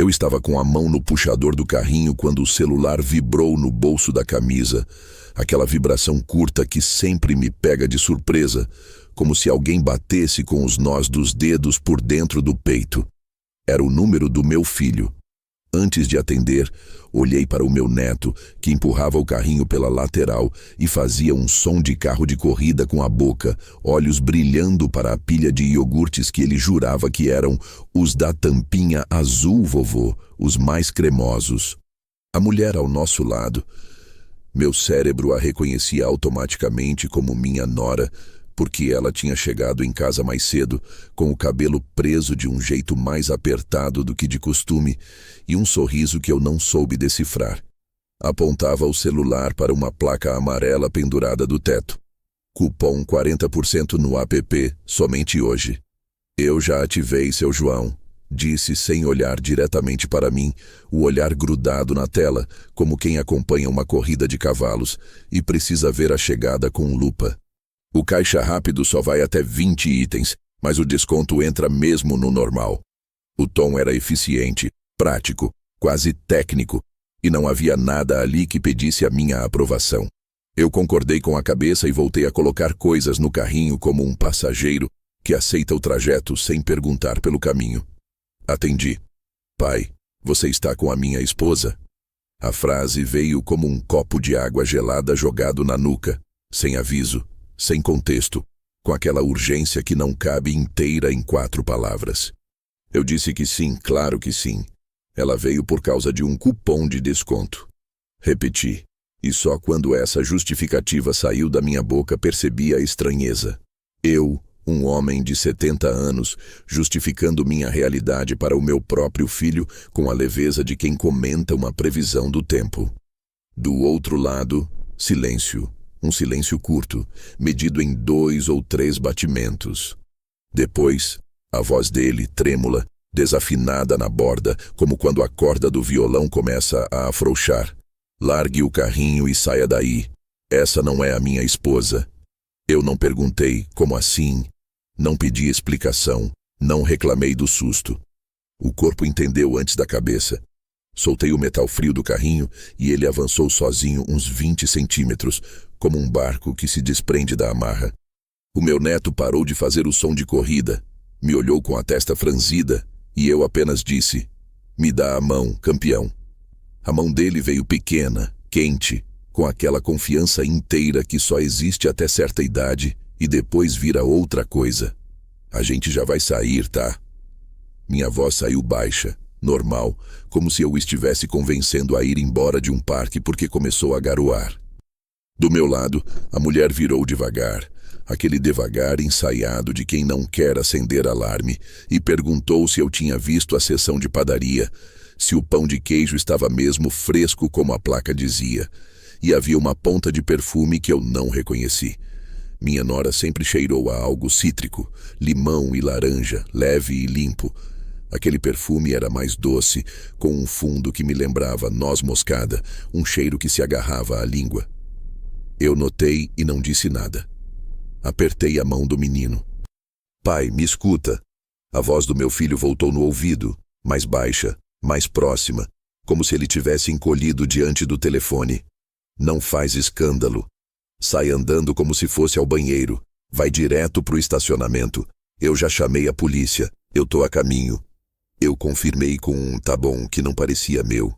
Eu estava com a mão no puxador do carrinho quando o celular vibrou no bolso da camisa. Aquela vibração curta que sempre me pega de surpresa, como se alguém batesse com os nós dos dedos por dentro do peito. Era o número do meu filho. Antes de atender, olhei para o meu neto, que empurrava o carrinho pela lateral e fazia um som de carro de corrida com a boca, olhos brilhando para a pilha de iogurtes que ele jurava que eram os da tampinha azul, vovô, os mais cremosos. A mulher ao nosso lado. Meu cérebro a reconhecia automaticamente como minha nora, porque ela tinha chegado em casa mais cedo, com o cabelo preso de um jeito mais apertado do que de costume e um sorriso que eu não soube decifrar. Apontava o celular para uma placa amarela pendurada do teto. Cupom 40% no app, somente hoje. Eu já ativei, seu João, disse sem olhar diretamente para mim, o olhar grudado na tela, como quem acompanha uma corrida de cavalos e precisa ver a chegada com lupa. O caixa rápido só vai até 20 itens, mas o desconto entra mesmo no normal. O tom era eficiente, prático, quase técnico, e não havia nada ali que pedisse a minha aprovação. Eu concordei com a cabeça e voltei a colocar coisas no carrinho como um passageiro que aceita o trajeto sem perguntar pelo caminho. Atendi. Pai, você está com a minha esposa? A frase veio como um copo de água gelada jogado na nuca, sem aviso. Sem contexto, com aquela urgência que não cabe inteira em 4 palavras. Eu disse que sim, claro que sim. Ela veio por causa de um cupom de desconto. Repeti, e só quando essa justificativa saiu da minha boca percebi a estranheza. Eu, um homem de 70 anos, justificando minha realidade para o meu próprio filho com a leveza de quem comenta uma previsão do tempo. Do outro lado, silêncio. Um silêncio curto, medido em 2 ou 3 batimentos. Depois, a voz dele, trêmula, desafinada na borda, como quando a corda do violão começa a afrouxar. Largue o carrinho e saia daí. Essa não é a minha esposa. Eu não perguntei, como assim? Não pedi explicação, não reclamei do susto. O corpo entendeu antes da cabeça. Soltei o metal frio do carrinho e ele avançou sozinho uns 20 centímetros, como um barco que se desprende da amarra. O meu neto parou de fazer o som de corrida, me olhou com a testa franzida e eu apenas disse, me dá a mão, campeão. A mão dele veio pequena, quente, com aquela confiança inteira que só existe até certa idade e depois vira outra coisa. A gente já vai sair, tá? Minha voz saiu baixa, normal, como se eu o estivesse convencendo a ir embora de um parque porque começou a garoar. Do meu lado, a mulher virou devagar, aquele devagar ensaiado de quem não quer acender alarme, e perguntou se eu tinha visto a seção de padaria, se o pão de queijo estava mesmo fresco como a placa dizia, e havia uma ponta de perfume que eu não reconheci. Minha nora sempre cheirou a algo cítrico, limão e laranja, leve e limpo. Aquele perfume era mais doce, com um fundo que me lembrava noz moscada, um cheiro que se agarrava à língua. Eu notei e não disse nada. Apertei a mão do menino. Pai, me escuta. A voz do meu filho voltou no ouvido, mais baixa, mais próxima, como se ele tivesse encolhido diante do telefone. Não faz escândalo. Sai andando como se fosse ao banheiro. Vai direto pro estacionamento. Eu já chamei a polícia. Eu tô a caminho. Eu confirmei com um tá bom que não parecia meu.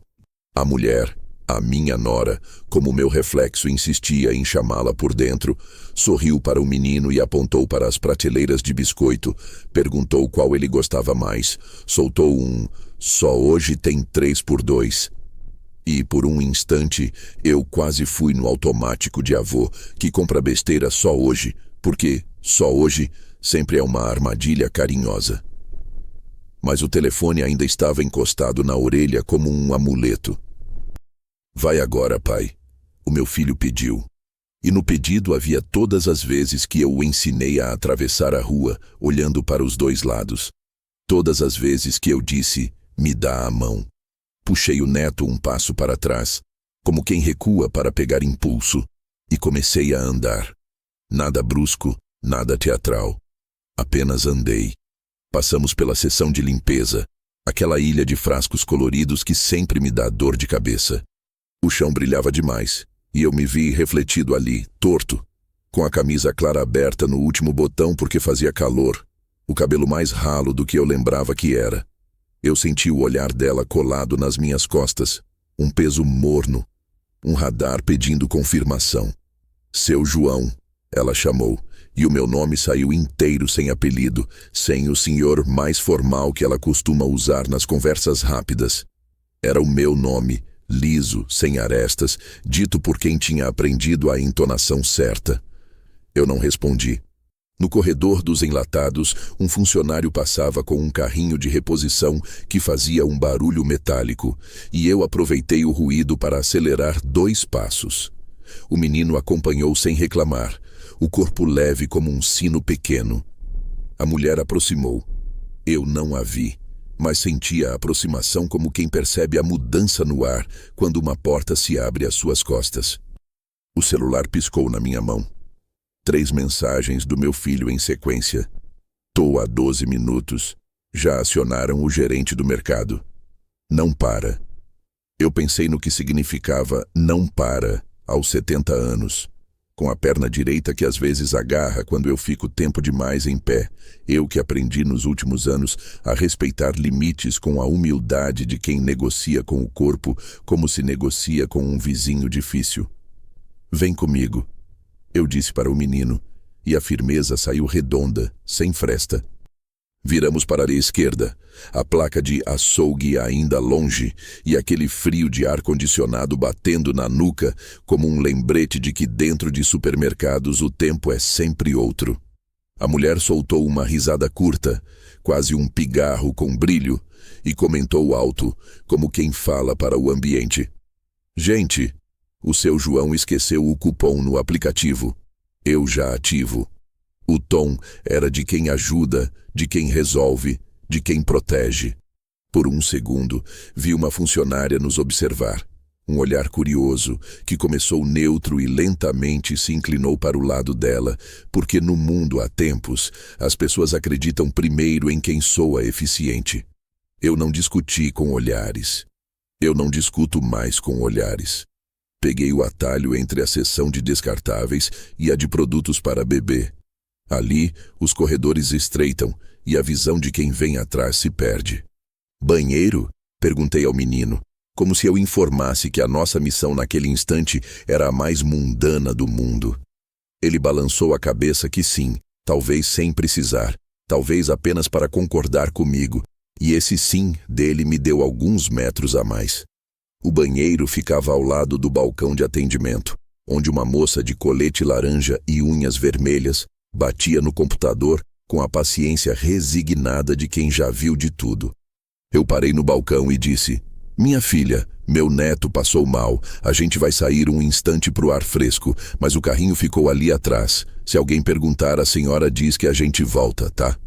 A mulher, a minha nora, como meu reflexo insistia em chamá-la por dentro, sorriu para o menino e apontou para as prateleiras de biscoito, perguntou qual ele gostava mais, soltou um "só hoje tem 3 por 2". E por um instante eu quase fui no automático de avô que compra besteira só hoje, porque só hoje sempre é uma armadilha carinhosa. Mas o telefone ainda estava encostado na orelha como um amuleto. Vai agora, pai, o meu filho pediu. E no pedido havia todas as vezes que eu o ensinei a atravessar a rua, olhando para os 2 lados. Todas as vezes que eu disse, me dá a mão. Puxei o neto um passo para trás, como quem recua para pegar impulso, e comecei a andar. Nada brusco, nada teatral. Apenas andei. Passamos pela seção de limpeza, Aquela ilha de frascos coloridos que sempre me dá dor de cabeça. O chão brilhava demais, e eu me vi refletido ali, torto, com a camisa clara aberta no último botão porque fazia calor, o cabelo mais ralo do que eu lembrava que era. Eu senti o olhar dela colado nas minhas costas, um peso morno, um radar pedindo confirmação. Seu João, ela chamou, e o meu nome saiu inteiro sem apelido, sem o senhor mais formal que ela costuma usar nas conversas rápidas. Era o meu nome, liso, sem arestas, dito por quem tinha aprendido a entonação certa. Eu não respondi. No corredor dos enlatados, um funcionário passava com um carrinho de reposição que fazia um barulho metálico, e eu aproveitei o ruído para acelerar 2 passos. O menino acompanhou sem reclamar, o corpo leve como um sino pequeno. A mulher aproximou. Eu não a vi, mas senti a aproximação como quem percebe a mudança no ar quando uma porta se abre às suas costas. O celular piscou na minha mão. 3 mensagens do meu filho em sequência. Tô há 12 minutos. Já acionaram o gerente do mercado. Não para. Eu pensei no que significava não para aos 70 anos. Com a perna direita que às vezes agarra quando eu fico tempo demais em pé. Eu que aprendi nos últimos anos a respeitar limites com a humildade de quem negocia com o corpo como se negocia com um vizinho difícil. Vem comigo. Eu disse para o menino, e a firmeza saiu redonda, sem fresta. Viramos para a esquerda, a placa de açougue ainda longe, e aquele frio de ar-condicionado batendo na nuca como um lembrete de que dentro de supermercados o tempo é sempre outro. A mulher soltou uma risada curta, quase um pigarro com brilho, e comentou alto, como quem fala para o ambiente. Gente, o seu João esqueceu o cupom no aplicativo. Eu já ativo. O tom era de quem ajuda, de quem resolve, de quem protege. Por um segundo, vi uma funcionária nos observar. Um olhar curioso, que começou neutro e lentamente se inclinou para o lado dela, porque no mundo há tempos, as pessoas acreditam primeiro em quem soa eficiente. Eu não discuti com olhares. Eu não discuto mais com olhares. Peguei o atalho entre a seção de descartáveis e a de produtos para bebê. Ali, os corredores estreitam e a visão de quem vem atrás se perde. Banheiro? Perguntei ao menino, como se eu informasse que a nossa missão naquele instante era a mais mundana do mundo. Ele balançou a cabeça que sim, talvez sem precisar, talvez apenas para concordar comigo, e esse sim dele me deu alguns metros a mais. O banheiro ficava ao lado do balcão de atendimento, onde uma moça de colete laranja e unhas vermelhas batia no computador com a paciência resignada de quem já viu de tudo. Eu parei no balcão e disse, minha filha, meu neto passou mal, a gente vai sair um instante pro ar fresco, mas o carrinho ficou ali atrás. Se alguém perguntar, a senhora diz que a gente volta, tá?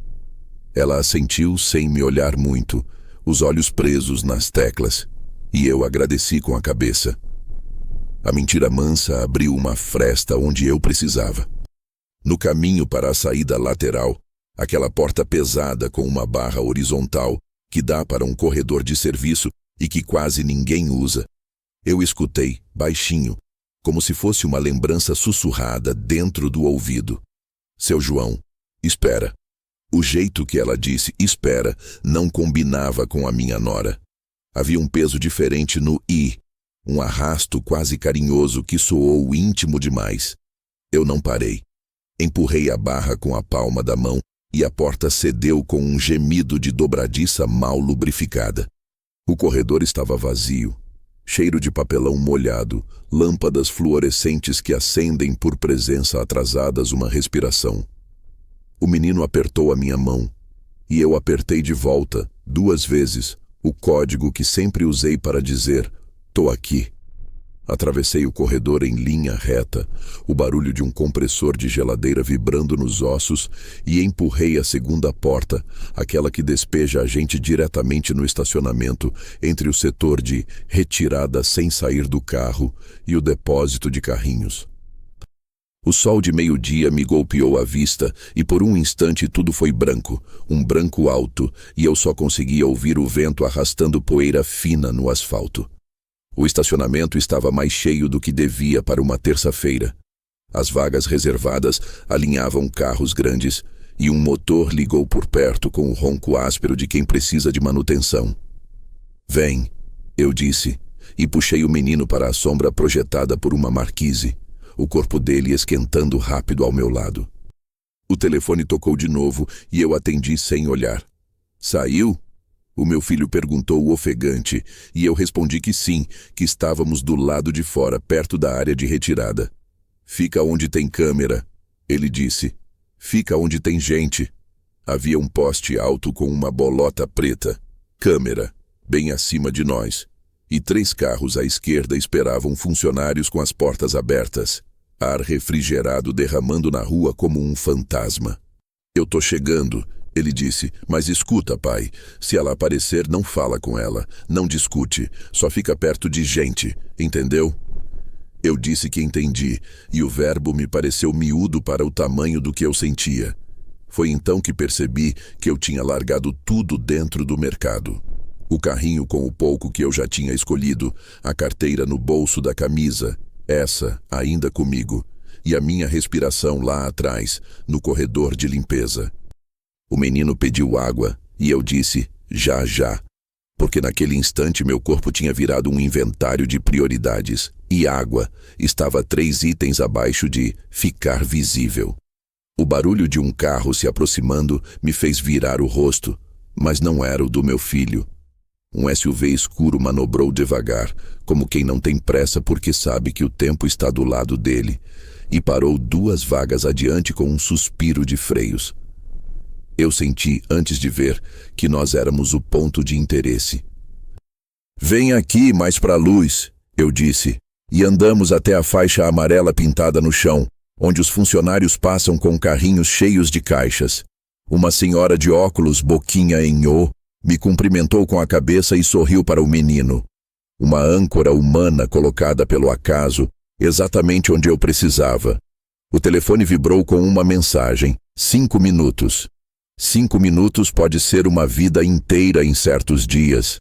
Ela assentiu sem me olhar muito, os olhos presos nas teclas. E eu agradeci com a cabeça. A mentira mansa abriu uma fresta onde eu precisava. No caminho para a saída lateral, aquela porta pesada com uma barra horizontal que dá para um corredor de serviço e que quase ninguém usa, eu escutei, baixinho, como se fosse uma lembrança sussurrada dentro do ouvido. Seu João, espera. O jeito que ela disse espera não combinava com a minha nora. Havia um peso diferente no i, um arrasto quase carinhoso que soou íntimo demais. Eu não parei. Empurrei a barra com a palma da mão e a porta cedeu com um gemido de dobradiça mal lubrificada. O corredor estava vazio, cheiro de papelão molhado, lâmpadas fluorescentes que acendem por presença atrasadas uma respiração. O menino apertou a minha mão e eu apertei de volta, 2 vezes, o código que sempre usei para dizer, tô aqui. Atravessei o corredor em linha reta, o barulho de um compressor de geladeira vibrando nos ossos, e empurrei a segunda porta, aquela que despeja a gente diretamente no estacionamento, entre o setor de retirada sem sair do carro e o depósito de carrinhos. O sol de meio-dia me golpeou a vista e por um instante tudo foi branco, um branco alto, e eu só conseguia ouvir o vento arrastando poeira fina no asfalto. O estacionamento estava mais cheio do que devia para uma terça-feira. As vagas reservadas alinhavam carros grandes e um motor ligou por perto com o ronco áspero de quem precisa de manutenção. "Vem", eu disse, e puxei o menino para a sombra projetada por uma marquise, o corpo dele esquentando rápido ao meu lado. O telefone tocou de novo e eu atendi sem olhar. "Saiu?" O meu filho perguntou ofegante, e eu respondi que sim, que estávamos do lado de fora, perto da área de retirada. "Fica onde tem câmera", ele disse. "Fica onde tem gente." Havia um poste alto com uma bolota preta. Câmera, bem acima de nós. E 3 carros à esquerda esperavam funcionários com as portas abertas. Ar refrigerado derramando na rua como um fantasma. "Eu tô chegando", ele disse, "mas escuta, pai, se ela aparecer, não fala com ela, não discute, só fica perto de gente, entendeu?" Eu disse que entendi, e o verbo me pareceu miúdo para o tamanho do que eu sentia. Foi então que percebi que eu tinha largado tudo dentro do mercado. O carrinho com o pouco que eu já tinha escolhido, a carteira no bolso da camisa, essa ainda comigo, e a minha respiração lá atrás, no corredor de limpeza. O menino pediu água e eu disse, já, já, porque naquele instante meu corpo tinha virado um inventário de prioridades, e água estava 3 itens abaixo de ficar visível. O barulho de um carro se aproximando me fez virar o rosto, mas não era o do meu filho. Um SUV escuro manobrou devagar, como quem não tem pressa porque sabe que o tempo está do lado dele, e parou 2 vagas adiante com um suspiro de freios. Eu senti, antes de ver, que nós éramos o ponto de interesse. "Vem aqui, mais para a luz", eu disse, e andamos até a faixa amarela pintada no chão, onde os funcionários passam com carrinhos cheios de caixas. Uma senhora de óculos, boquinha em O, me cumprimentou com a cabeça e sorriu para o menino. Uma âncora humana colocada pelo acaso, exatamente onde eu precisava. O telefone vibrou com uma mensagem: 5 minutos. 5 minutos pode ser uma vida inteira em certos dias.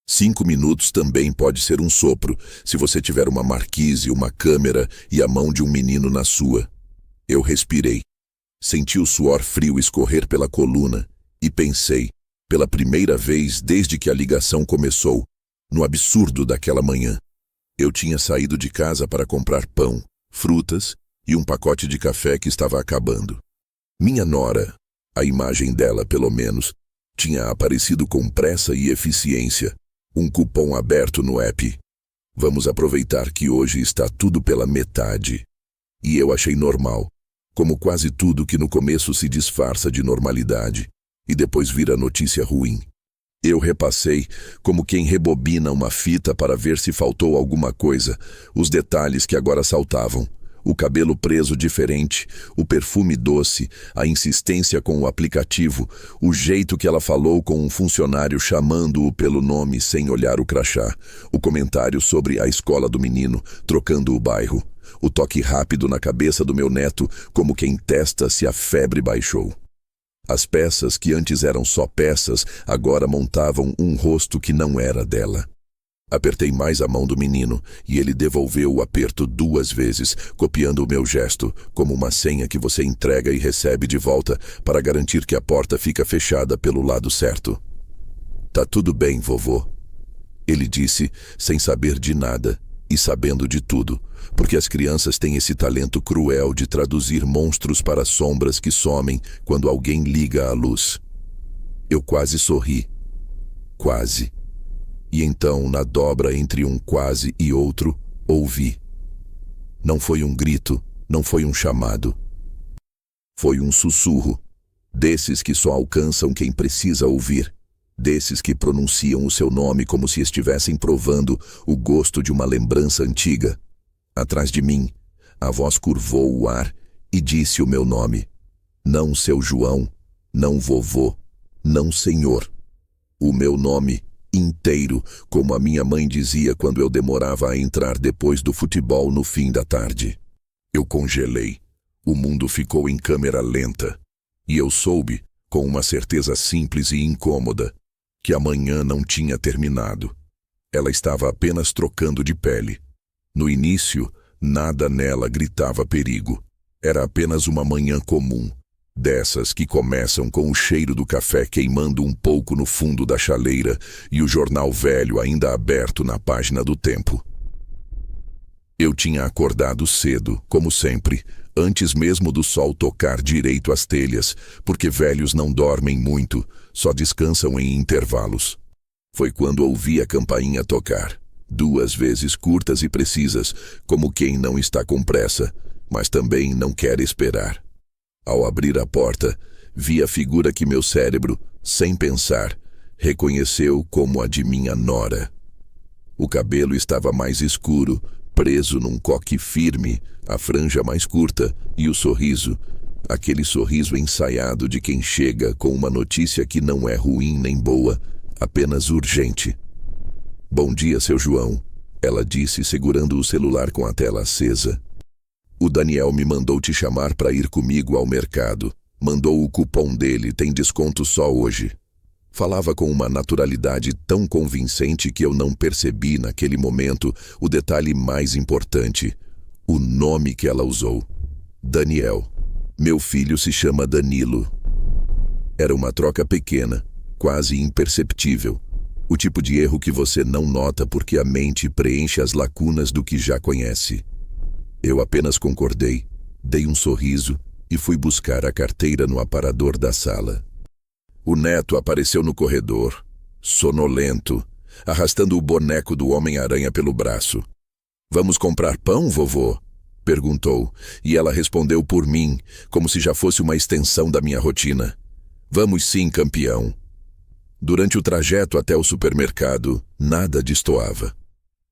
5 minutos também pode ser um sopro, se você tiver uma marquise, uma câmera e a mão de um menino na sua. Eu respirei. Senti o suor frio escorrer pela coluna e pensei, pela primeira vez desde que a ligação começou, no absurdo daquela manhã. Eu tinha saído de casa para comprar pão, frutas e um pacote de café que estava acabando. Minha nora, a imagem dela pelo menos, tinha aparecido com pressa e eficiência, um cupom aberto no app. Vamos aproveitar que hoje está tudo pela metade. E eu achei normal, como quase tudo que no começo se disfarça de normalidade e depois vira notícia ruim. Eu repassei, como quem rebobina uma fita para ver se faltou alguma coisa, os detalhes que agora saltavam. O cabelo preso diferente, o perfume doce, a insistência com o aplicativo, o jeito que ela falou com um funcionário chamando-o pelo nome sem olhar o crachá, o comentário sobre a escola do menino, trocando o bairro, o toque rápido na cabeça do meu neto, como quem testa se a febre baixou. As peças que antes eram só peças, agora montavam um rosto que não era dela. Apertei mais a mão do menino e ele devolveu o aperto 2 vezes, copiando o meu gesto, como uma senha que você entrega e recebe de volta para garantir que a porta fica fechada pelo lado certo. "Tá tudo bem, vovô", ele disse, sem saber de nada e sabendo de tudo, porque as crianças têm esse talento cruel de traduzir monstros para sombras que somem quando alguém liga a luz. Eu quase sorri. Quase. E então, na dobra entre um quase e outro, ouvi. Não foi um grito, não foi um chamado. Foi um sussurro, desses que só alcançam quem precisa ouvir, desses que pronunciam o seu nome como se estivessem provando o gosto de uma lembrança antiga. Atrás de mim, a voz curvou o ar e disse o meu nome. Não seu João, não vovô, não senhor. O meu nome inteiro, como a minha mãe dizia quando eu demorava a entrar depois do futebol no fim da tarde. Eu congelei, O mundo ficou em câmera lenta. E eu soube, com uma certeza simples e incômoda, que a manhã não tinha terminado. Ela estava apenas trocando de pele. No início, nada nela gritava perigo. Era apenas uma manhã comum, dessas que começam com o cheiro do café queimando um pouco no fundo da chaleira e o jornal velho ainda aberto na página do tempo. Eu tinha acordado cedo, como sempre, antes mesmo do sol tocar direito as telhas, porque velhos não dormem muito, só descansam em intervalos. Foi quando ouvi a campainha tocar, 2 vezes curtas e precisas, como quem não está com pressa, mas também não quer esperar. Ao abrir a porta, vi a figura que meu cérebro, sem pensar, reconheceu como a de minha nora. O cabelo estava mais escuro, preso num coque firme, a franja mais curta e o sorriso, aquele sorriso ensaiado de quem chega com uma notícia que não é ruim nem boa, apenas urgente. "Bom dia, seu João", ela disse, segurando o celular com a tela acesa. "O Daniel me mandou te chamar para ir comigo ao mercado. Mandou o cupom dele, tem desconto só hoje." Falava com uma naturalidade tão convincente que eu não percebi naquele momento o detalhe mais importante, o nome que ela usou. Daniel. Meu filho se chama Danilo. Era uma troca pequena, quase imperceptível. O tipo de erro que você não nota porque a mente preenche as lacunas do que já conhece. Eu apenas concordei, dei um sorriso e fui buscar a carteira no aparador da sala. O neto apareceu no corredor, sonolento, arrastando o boneco do Homem-Aranha pelo braço. "Vamos comprar pão, vovô?" perguntou, e ela respondeu por mim, como se já fosse uma extensão da minha rotina. "Vamos sim, campeão." Durante o trajeto até o supermercado, nada destoava.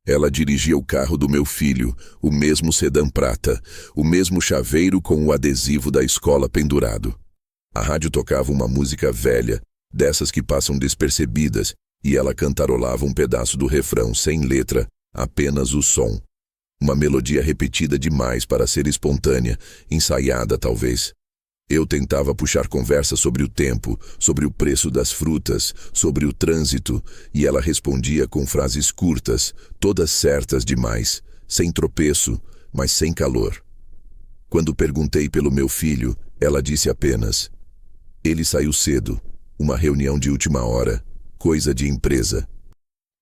Ela dirigia o carro do meu filho, o mesmo sedã prata, o mesmo chaveiro com o adesivo da escola pendurado. A rádio tocava uma música velha, dessas que passam despercebidas, e ela cantarolava um pedaço do refrão sem letra, apenas o som. Uma melodia repetida demais para ser espontânea, ensaiada talvez. Eu tentava puxar conversa sobre o tempo, sobre o preço das frutas, sobre o trânsito, e ela respondia com frases curtas, todas certas demais, sem tropeço, mas sem calor. Quando perguntei pelo meu filho, ela disse apenas: "Ele saiu cedo, uma reunião de última hora, coisa de empresa."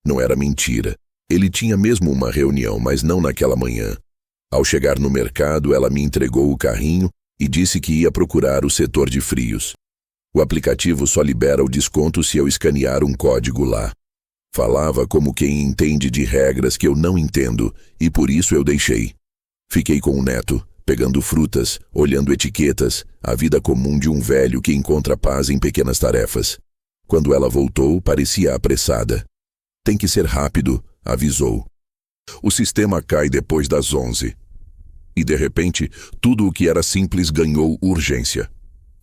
Não era mentira. Ele tinha mesmo uma reunião, mas não naquela manhã. Ao chegar no mercado, ela me entregou o carrinho e disse que ia procurar o setor de frios. O aplicativo só libera o desconto se eu escanear um código lá. Falava como quem entende de regras que eu não entendo, e por isso eu deixei. Fiquei com o neto, pegando frutas, olhando etiquetas, a vida comum de um velho que encontra paz em pequenas tarefas. Quando ela voltou, parecia apressada. "Tem que ser rápido", avisou. "O sistema cai depois das 11. E de repente, tudo o que era simples ganhou urgência.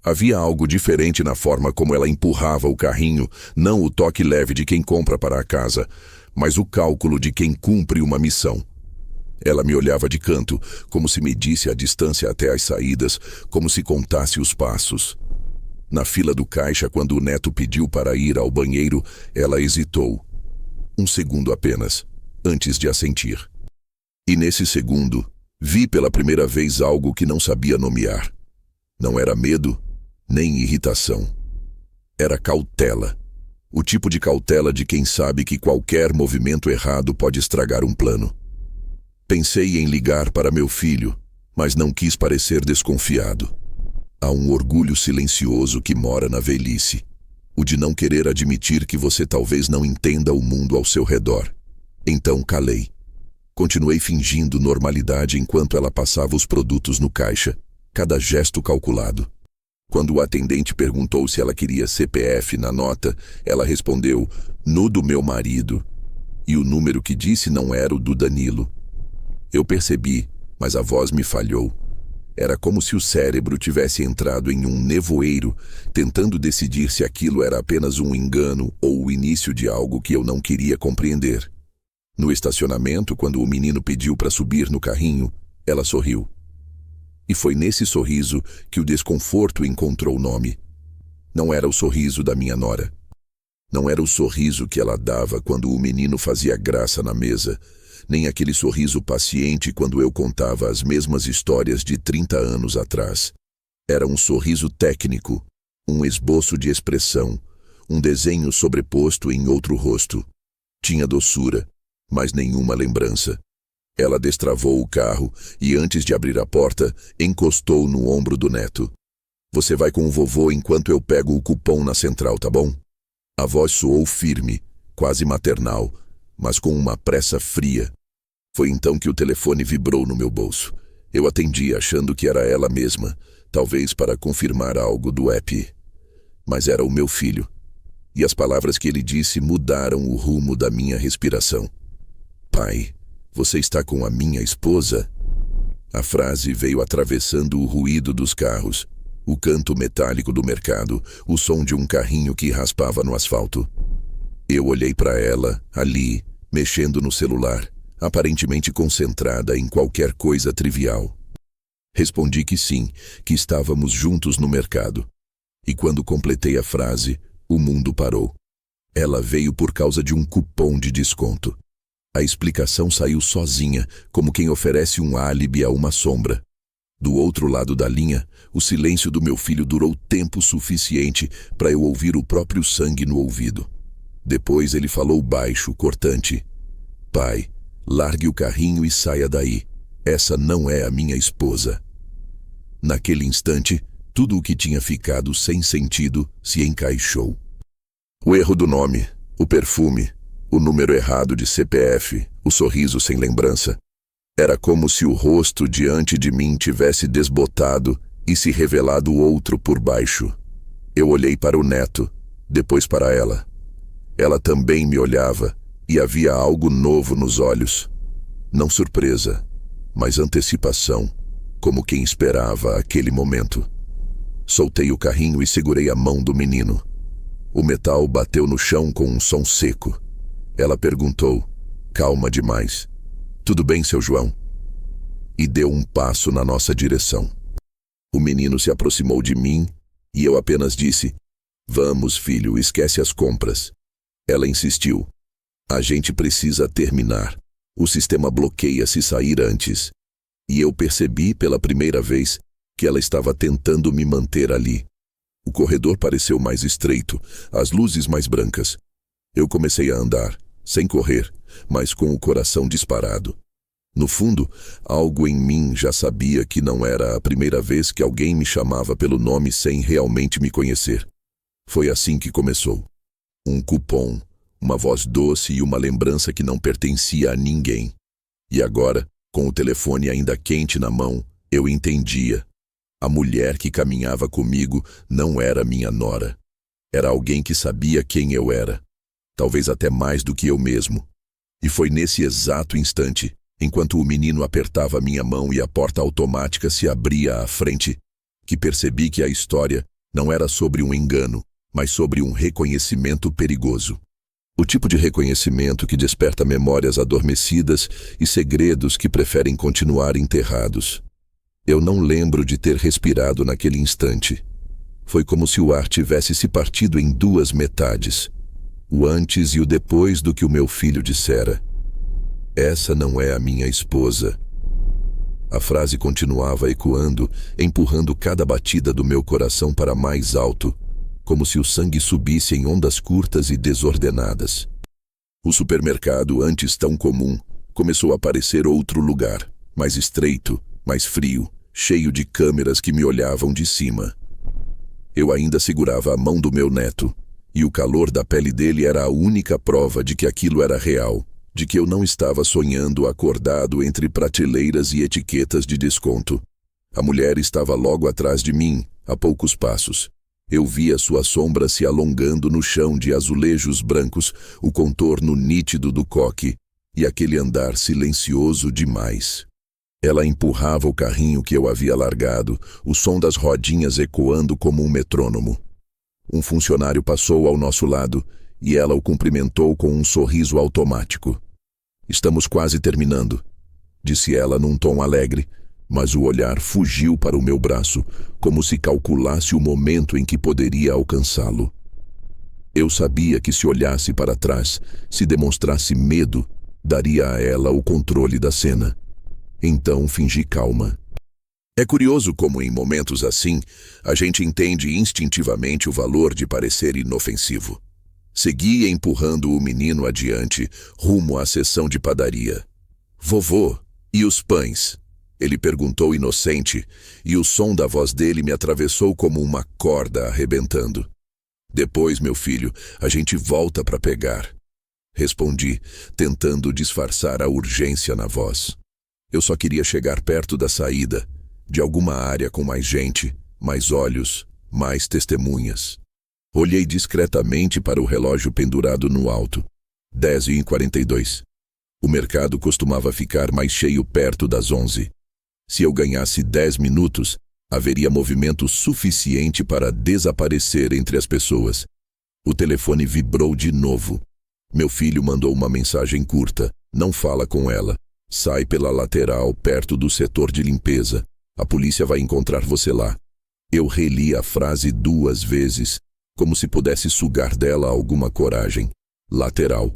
Havia algo diferente na forma como ela empurrava o carrinho, não o toque leve de quem compra para a casa, mas o cálculo de quem cumpre uma missão. Ela me olhava de canto, como se medisse a distância até as saídas, como se contasse os passos. Na fila do caixa, quando o neto pediu para ir ao banheiro, ela hesitou. 1 segundo apenas, antes de assentir. E nesse segundo, vi pela primeira vez algo que não sabia nomear. Não era medo, nem irritação. Era cautela. O tipo de cautela de quem sabe que qualquer movimento errado pode estragar um plano. Pensei em ligar para meu filho, mas não quis parecer desconfiado. Há um orgulho silencioso que mora na velhice. O de não querer admitir que você talvez não entenda o mundo ao seu redor. Então calei. Continuei fingindo normalidade enquanto ela passava os produtos no caixa, cada gesto calculado. Quando o atendente perguntou se ela queria CPF na nota, ela respondeu: "No do meu marido." E o número que disse não era o do Danilo. Eu percebi, mas a voz me falhou. Era como se o cérebro tivesse entrado em um nevoeiro, tentando decidir se aquilo era apenas um engano ou o início de algo que eu não queria compreender. No estacionamento, quando o menino pediu para subir no carrinho, ela sorriu. E foi nesse sorriso que o desconforto encontrou nome. Não era o sorriso da minha nora. Não era o sorriso que ela dava quando o menino fazia graça na mesa, nem aquele sorriso paciente quando eu contava as mesmas histórias de 30 anos atrás. Era um sorriso técnico, um esboço de expressão, um desenho sobreposto em outro rosto. Tinha doçura, mas nenhuma lembrança. Ela destravou o carro e, antes de abrir a porta, encostou no ombro do neto. Você vai com o vovô enquanto eu pego o cupom na central, tá bom? A voz soou firme, quase maternal, mas com uma pressa fria. Foi então que o telefone vibrou no meu bolso. Eu atendi achando que era ela mesma, talvez para confirmar algo do app. Mas era o meu filho. E as palavras que ele disse mudaram o rumo da minha respiração. Pai, você está com a minha esposa? A frase veio atravessando o ruído dos carros, o canto metálico do mercado, o som de um carrinho que raspava no asfalto. Eu olhei para ela, ali, mexendo no celular, aparentemente concentrada em qualquer coisa trivial. Respondi que sim, que estávamos juntos no mercado. E quando completei a frase, o mundo parou. Ela veio por causa de um cupom de desconto. A explicação saiu sozinha, como quem oferece um álibi a uma sombra. Do outro lado da linha, o silêncio do meu filho durou tempo suficiente para eu ouvir o próprio sangue no ouvido. Depois ele falou baixo, cortante. Pai, largue o carrinho e saia daí. Essa não é a minha esposa. Naquele instante, tudo o que tinha ficado sem sentido se encaixou. O erro do nome, o perfume, o número errado de CPF, o sorriso sem lembrança. Era como se o rosto diante de mim tivesse desbotado e se revelado outro por baixo. Eu olhei para o neto, depois para ela. Ela também me olhava e havia algo novo nos olhos. Não surpresa, mas antecipação, como quem esperava aquele momento. Soltei o carrinho e segurei a mão do menino. O metal bateu no chão com um som seco. Ela perguntou, calma demais. Tudo bem, seu João? E deu um passo na nossa direção. O menino se aproximou de mim e eu apenas disse, vamos, filho, esquece as compras. Ela insistiu, a gente precisa terminar. O sistema bloqueia se sair antes. E eu percebi pela primeira vez que ela estava tentando me manter ali. O corredor pareceu mais estreito, as luzes mais brancas. Eu comecei a andar, sem correr, mas com o coração disparado. No fundo, algo em mim já sabia que não era a primeira vez que alguém me chamava pelo nome sem realmente me conhecer. Foi assim que começou. Um cupom, uma voz doce e uma lembrança que não pertencia a ninguém. E agora, com o telefone ainda quente na mão, eu entendia. A mulher que caminhava comigo não era minha nora. Era alguém que sabia quem eu era. Talvez até mais do que eu mesmo. E foi nesse exato instante, enquanto o menino apertava minha mão e a porta automática se abria à frente, que percebi que a história não era sobre um engano, mas sobre um reconhecimento perigoso. O tipo de reconhecimento que desperta memórias adormecidas e segredos que preferem continuar enterrados. Eu não lembro de ter respirado naquele instante. Foi como se o ar tivesse se partido em duas metades. O antes e o depois do que o meu filho dissera. Essa não é a minha esposa. A frase continuava ecoando, empurrando cada batida do meu coração para mais alto, como se o sangue subisse em ondas curtas e desordenadas. O supermercado, antes tão comum, começou a parecer outro lugar, mais estreito, mais frio, cheio de câmeras que me olhavam de cima. Eu ainda segurava a mão do meu neto, e o calor da pele dele era a única prova de que aquilo era real, de que eu não estava sonhando acordado entre prateleiras e etiquetas de desconto. A mulher estava logo atrás de mim, a poucos passos. Eu via sua sombra se alongando no chão de azulejos brancos, o contorno nítido do coque, e aquele andar silencioso demais. Ela empurrava o carrinho que eu havia largado, o som das rodinhas ecoando como um metrônomo. Um funcionário passou ao nosso lado e ela o cumprimentou com um sorriso automático. Estamos quase terminando, disse ela num tom alegre, mas o olhar fugiu para o meu braço, como se calculasse o momento em que poderia alcançá-lo. Eu sabia que se olhasse para trás, se demonstrasse medo, daria a ela o controle da cena. Então fingi calma. É curioso como em momentos assim, a gente entende instintivamente o valor de parecer inofensivo. Segui empurrando o menino adiante, rumo à seção de padaria. "Vovô, e os pães?" Ele perguntou inocente, e o som da voz dele me atravessou como uma corda arrebentando. "Depois, meu filho, a gente volta para pegar", respondi, tentando disfarçar a urgência na voz. Eu só queria chegar perto da saída, de alguma área com mais gente, mais olhos, mais testemunhas. Olhei discretamente para o relógio pendurado no alto. 10h42. O mercado costumava ficar mais cheio perto das 11. Se eu ganhasse 10 minutos, haveria movimento suficiente para desaparecer entre as pessoas. O telefone vibrou de novo. Meu filho mandou uma mensagem curta. "Não fala com ela. Sai pela lateral, perto do setor de limpeza. A polícia vai encontrar você lá." Eu reli a frase 2 vezes, como se pudesse sugar dela alguma coragem. Lateral.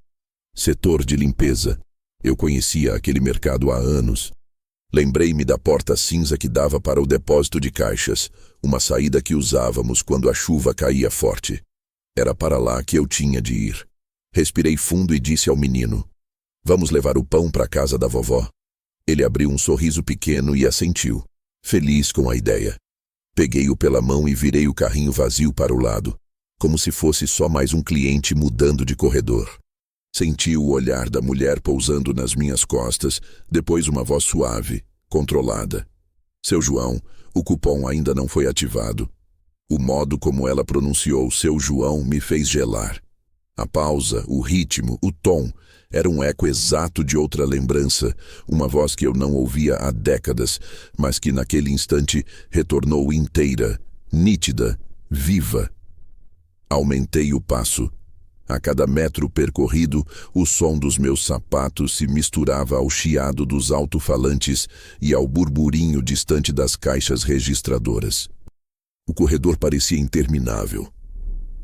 Setor de limpeza. Eu conhecia aquele mercado há anos. Lembrei-me da porta cinza que dava para o depósito de caixas, uma saída que usávamos quando a chuva caía forte. Era para lá que eu tinha de ir. Respirei fundo e disse ao menino: "Vamos levar o pão para a casa da vovó?" Ele abriu um sorriso pequeno e assentiu, feliz com a ideia. Peguei-o pela mão e virei o carrinho vazio para o lado, como se fosse só mais um cliente mudando de corredor. Senti o olhar da mulher pousando nas minhas costas, depois uma voz suave, controlada. "Seu João, o cupom ainda não foi ativado." O modo como ela pronunciou "seu João" me fez gelar. A pausa, o ritmo, o tom, era um eco exato de outra lembrança, uma voz que eu não ouvia há décadas, mas que naquele instante retornou inteira, nítida, viva. Aumentei o passo. A cada metro percorrido, o som dos meus sapatos se misturava ao chiado dos alto-falantes e ao burburinho distante das caixas registradoras. O corredor parecia interminável.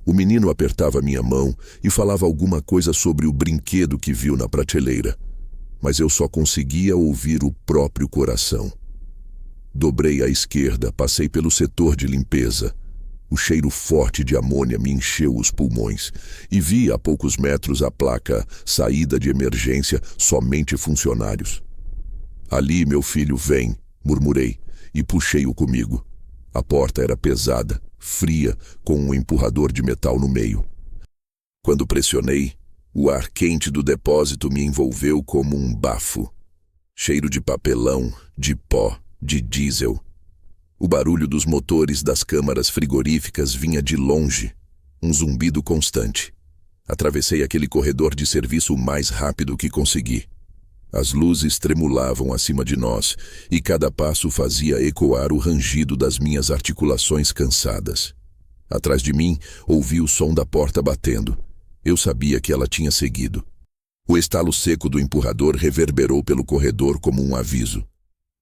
O menino apertava minha mão e falava alguma coisa sobre o brinquedo que viu na prateleira, mas eu só conseguia ouvir o próprio coração. Dobrei à esquerda, passei pelo setor de limpeza. O cheiro forte de amônia me encheu os pulmões e vi a poucos metros a placa "Saída de emergência, somente funcionários." "Ali, meu filho, vem", murmurei e puxei-o comigo. A porta era pesada, fria, com um empurrador de metal no meio. Quando pressionei, o ar quente do depósito me envolveu como um bafo. Cheiro de papelão, de pó, de diesel. O barulho dos motores das câmaras frigoríficas vinha de longe, um zumbido constante. Atravessei aquele corredor de serviço o mais rápido que consegui. As luzes tremulavam acima de nós, e cada passo fazia ecoar o rangido das minhas articulações cansadas. Atrás de mim, ouvi o som da porta batendo. Eu sabia que ela tinha seguido. O estalo seco do empurrador reverberou pelo corredor como um aviso.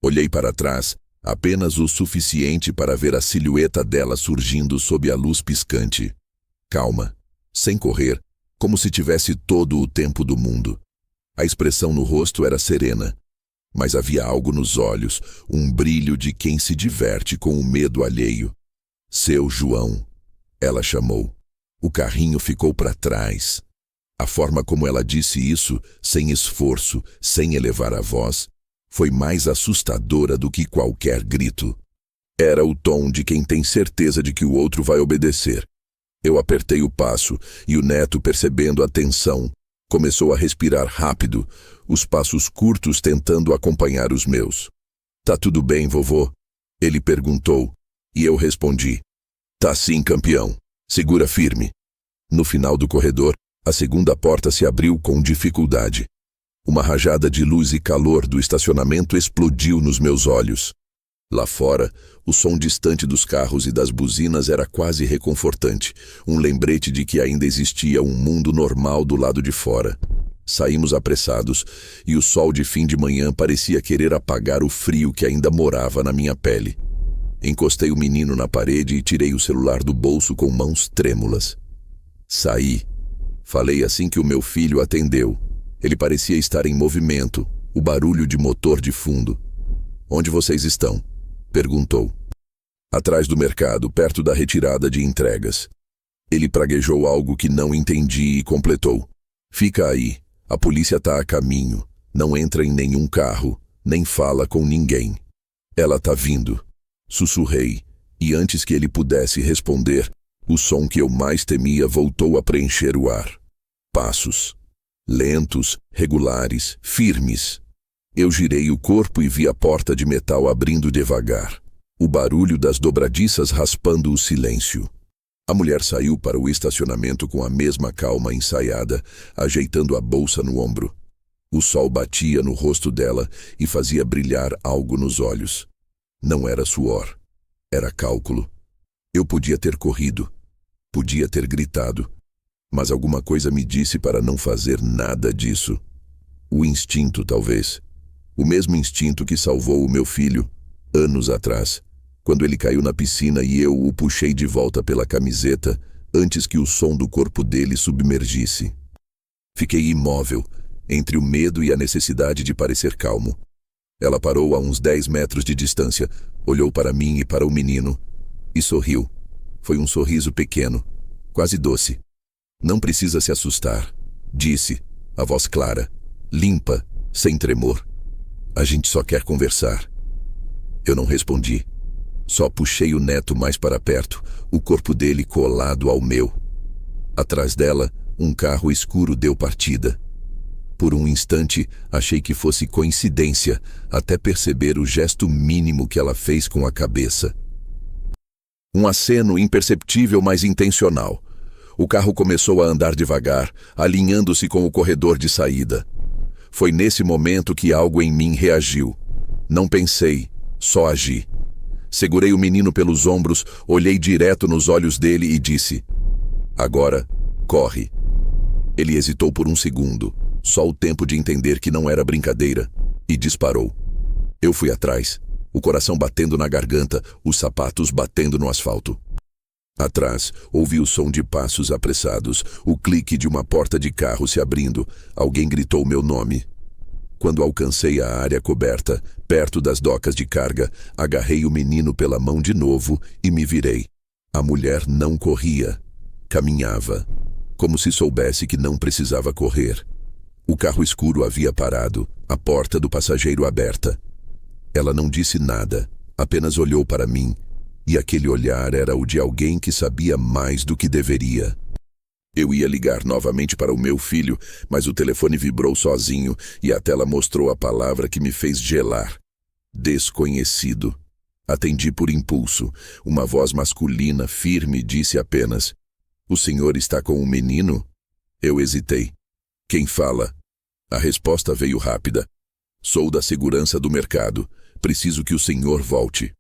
Olhei para trás, apenas o suficiente para ver a silhueta dela surgindo sob a luz piscante. Calma, sem correr, como se tivesse todo o tempo do mundo. A expressão no rosto era serena, mas havia algo nos olhos, um brilho de quem se diverte com o medo alheio. "Seu João", ela chamou. O carrinho ficou para trás. A forma como ela disse isso, sem esforço, sem elevar a voz, foi mais assustadora do que qualquer grito. Era o tom de quem tem certeza de que o outro vai obedecer. Eu apertei o passo e o neto, percebendo a tensão, começou a respirar rápido, os passos curtos tentando acompanhar os meus. "Tá tudo bem, vovô?" ele perguntou, e eu respondi: "Tá sim, campeão. Segura firme." No final do corredor, a segunda porta se abriu com dificuldade. Uma rajada de luz e calor do estacionamento explodiu nos meus olhos. Lá fora, o som distante dos carros e das buzinas era quase reconfortante, um lembrete de que ainda existia um mundo normal do lado de fora. Saímos apressados, e o sol de fim de manhã parecia querer apagar o frio que ainda morava na minha pele. Encostei o menino na parede e tirei o celular do bolso com mãos trêmulas. Saí. Falei assim que o meu filho atendeu. Ele parecia estar em movimento, o barulho de motor de fundo. "Onde vocês estão?" perguntou. "Atrás do mercado, perto da retirada de entregas." Ele praguejou algo que não entendi e completou. "Fica aí. A polícia tá a caminho. Não entra em nenhum carro, nem fala com ninguém. Ela tá vindo." Sussurrei, e antes que ele pudesse responder, o som que eu mais temia voltou a preencher o ar. Passos. Lentos, regulares, firmes. Eu girei o corpo e vi a porta de metal abrindo devagar. O barulho das dobradiças raspando o silêncio. A mulher saiu para o estacionamento com a mesma calma ensaiada, ajeitando a bolsa no ombro. O sol batia no rosto dela e fazia brilhar algo nos olhos. Não era suor. Era cálculo. Eu podia ter corrido. Podia ter gritado. Mas alguma coisa me disse para não fazer nada disso. O instinto, talvez. O mesmo instinto que salvou o meu filho, anos atrás, quando ele caiu na piscina e eu o puxei de volta pela camiseta antes que o som do corpo dele submergisse. Fiquei imóvel, entre o medo e a necessidade de parecer calmo. Ela parou a uns 10 metros de distância, olhou para mim e para o menino, e sorriu. Foi um sorriso pequeno, quase doce. "Não precisa se assustar", disse, a voz clara, limpa, sem tremor. "A gente só quer conversar." Eu não respondi. Só puxei o neto mais para perto, o corpo dele colado ao meu. Atrás dela, um carro escuro deu partida. Por um instante, achei que fosse coincidência, até perceber o gesto mínimo que ela fez com a cabeça. Um aceno imperceptível, mas intencional. O carro começou a andar devagar, alinhando-se com o corredor de saída. Foi nesse momento que algo em mim reagiu. Não pensei, só agi. Segurei o menino pelos ombros, olhei direto nos olhos dele e disse: "Agora, corre." Ele hesitou por um segundo, só o tempo de entender que não era brincadeira, e disparou. Eu fui atrás, o coração batendo na garganta, os sapatos batendo no asfalto. Atrás, ouvi o som de passos apressados, o clique de uma porta de carro se abrindo. Alguém gritou meu nome. Quando alcancei a área coberta, perto das docas de carga, agarrei o menino pela mão de novo e me virei. A mulher não corria. Caminhava, como se soubesse que não precisava correr. O carro escuro havia parado, a porta do passageiro aberta. Ela não disse nada, apenas olhou para mim, e aquele olhar era o de alguém que sabia mais do que deveria. Eu ia ligar novamente para o meu filho, mas o telefone vibrou sozinho e a tela mostrou a palavra que me fez gelar. Desconhecido. Atendi por impulso. Uma voz masculina, firme, disse apenas: "O senhor está com um menino?" Eu hesitei. "Quem fala?" A resposta veio rápida. "Sou da segurança do mercado. Preciso que o senhor volte."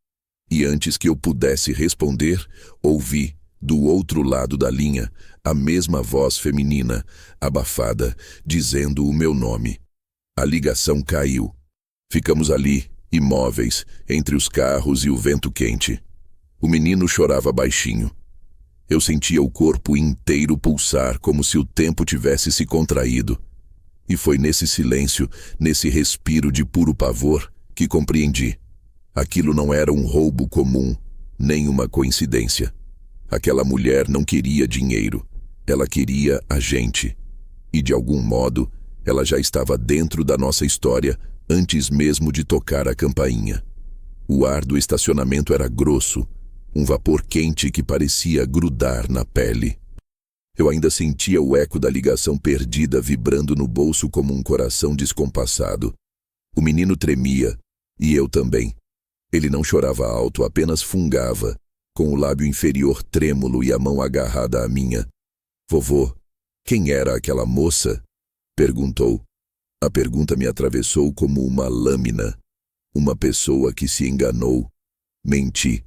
E antes que eu pudesse responder, ouvi, do outro lado da linha, a mesma voz feminina, abafada, dizendo o meu nome. A ligação caiu. Ficamos ali, imóveis, entre os carros e o vento quente. O menino chorava baixinho. Eu sentia o corpo inteiro pulsar como se o tempo tivesse se contraído. E foi nesse silêncio, nesse respiro de puro pavor, que compreendi. Aquilo não era um roubo comum, nem uma coincidência. Aquela mulher não queria dinheiro. Ela queria a gente. E de algum modo, ela já estava dentro da nossa história antes mesmo de tocar a campainha. O ar do estacionamento era grosso, um vapor quente que parecia grudar na pele. Eu ainda sentia o eco da ligação perdida vibrando no bolso como um coração descompassado. O menino tremia, e eu também. Ele não chorava alto, apenas fungava, com o lábio inferior trêmulo e a mão agarrada à minha. "Vovô, quem era aquela moça?" perguntou. A pergunta me atravessou como uma lâmina. Uma pessoa que se enganou. Menti.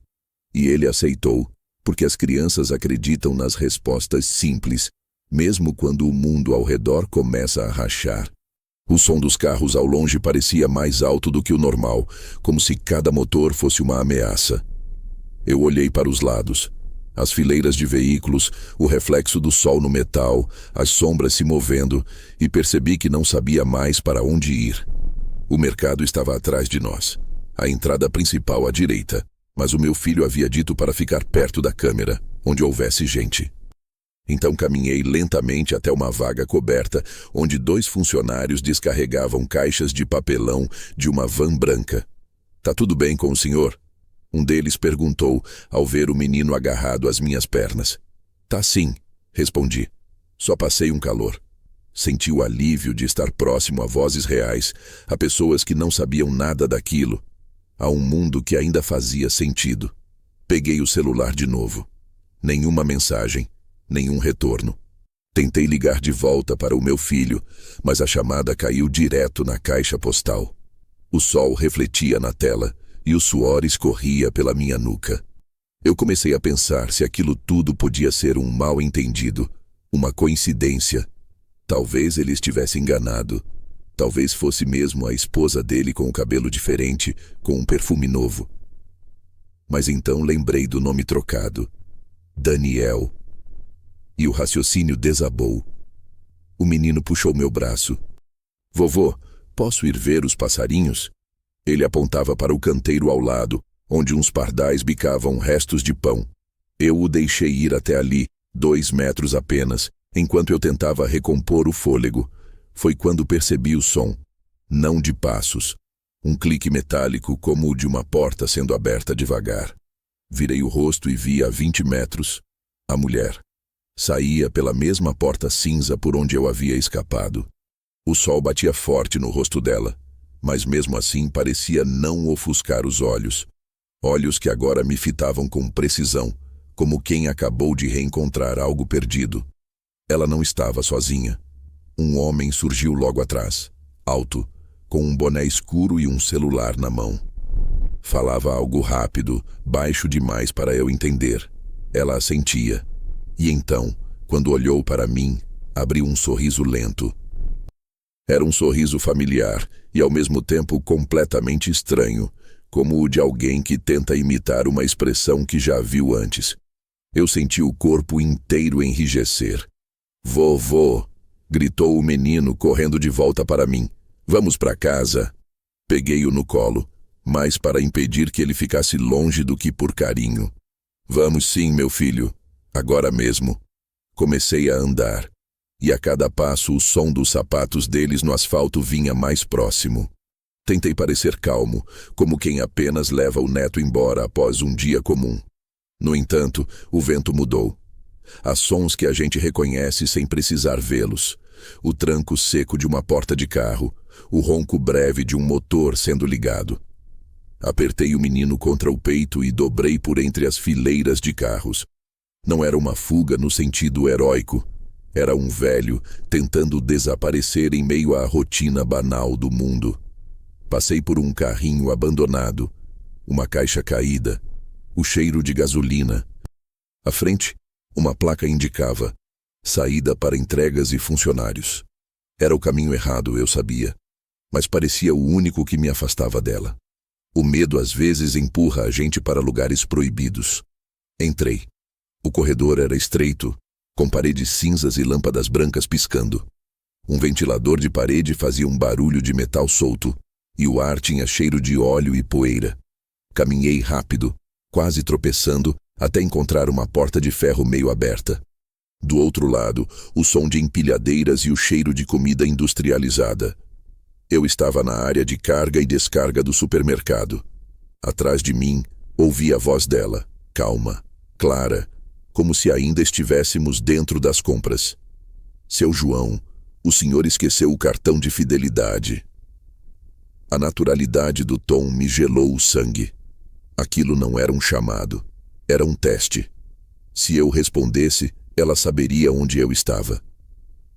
E ele aceitou, porque as crianças acreditam nas respostas simples, mesmo quando o mundo ao redor começa a rachar. O som dos carros ao longe parecia mais alto do que o normal, como se cada motor fosse uma ameaça. Eu olhei para os lados. As fileiras de veículos, o reflexo do sol no metal, as sombras se movendo, e percebi que não sabia mais para onde ir. O mercado estava atrás de nós, a entrada principal à direita, mas o meu filho havia dito para ficar perto da câmera, onde houvesse gente. Então caminhei lentamente até uma vaga coberta, onde 2 funcionários descarregavam caixas de papelão de uma van branca. "Tá tudo bem com o senhor?" Um deles perguntou, ao ver o menino agarrado às minhas pernas. "Tá sim", respondi. "Só passei um calor." Senti o alívio de estar próximo a vozes reais, a pessoas que não sabiam nada daquilo, a um mundo que ainda fazia sentido. Peguei o celular de novo. Nenhuma mensagem, nenhum retorno. Tentei ligar de volta para o meu filho, mas a chamada caiu direto na caixa postal. O sol refletia na tela e o suor escorria pela minha nuca. Eu comecei a pensar se aquilo tudo podia ser um mal-entendido, uma coincidência. Talvez ele estivesse enganado. Talvez fosse mesmo a esposa dele com o cabelo diferente, com um perfume novo. Mas então lembrei do nome trocado. Daniel. E o raciocínio desabou. O menino puxou meu braço. "Vovô, posso ir ver os passarinhos?" Ele apontava para o canteiro ao lado, onde uns pardais bicavam restos de pão. Eu o deixei ir até ali, 2 metros apenas, enquanto eu tentava recompor o fôlego. Foi quando percebi o som. Não de passos. Um clique metálico como o de uma porta sendo aberta devagar. Virei o rosto e vi a 20 metros. A mulher. Saía pela mesma porta cinza por onde eu havia escapado. O sol batia forte no rosto dela, mas mesmo assim parecia não ofuscar os olhos. Olhos que agora me fitavam com precisão, como quem acabou de reencontrar algo perdido. Ela não estava sozinha. Um homem surgiu logo atrás, alto, com um boné escuro e um celular na mão. Falava algo rápido, baixo demais para eu entender. Ela assentia. E então, quando olhou para mim, abriu um sorriso lento. Era um sorriso familiar e ao mesmo tempo completamente estranho, como o de alguém que tenta imitar uma expressão que já viu antes. Eu senti o corpo inteiro enrijecer. "Vovô!" gritou o menino, correndo de volta para mim. "Vamos para casa." Peguei-o no colo, mais para impedir que ele ficasse longe do que por carinho. "Vamos sim, meu filho. Agora mesmo." Comecei a andar, e a cada passo o som dos sapatos deles no asfalto vinha mais próximo. Tentei parecer calmo, como quem apenas leva o neto embora após um dia comum. No entanto, o vento mudou. Há sons que a gente reconhece sem precisar vê-los. O tranco seco de uma porta de carro, o ronco breve de um motor sendo ligado. Apertei o menino contra o peito e dobrei por entre as fileiras de carros. Não era uma fuga no sentido heróico. Era um velho tentando desaparecer em meio à rotina banal do mundo. Passei por um carrinho abandonado, uma caixa caída, o cheiro de gasolina. À frente, uma placa indicava: saída para entregas e funcionários. Era o caminho errado, eu sabia, mas parecia o único que me afastava dela. O medo às vezes empurra a gente para lugares proibidos. Entrei. O corredor era estreito, com paredes cinzas e lâmpadas brancas piscando. Um ventilador de parede fazia um barulho de metal solto, e o ar tinha cheiro de óleo e poeira. Caminhei rápido, quase tropeçando, até encontrar uma porta de ferro meio aberta. Do outro lado, o som de empilhadeiras e o cheiro de comida industrializada. Eu estava na área de carga e descarga do supermercado. Atrás de mim, ouvi a voz dela, calma, clara, como se ainda estivéssemos dentro das compras. "Seu João, o senhor esqueceu o cartão de fidelidade." A naturalidade do tom me gelou o sangue. Aquilo não era um chamado, era um teste. Se eu respondesse, ela saberia onde eu estava.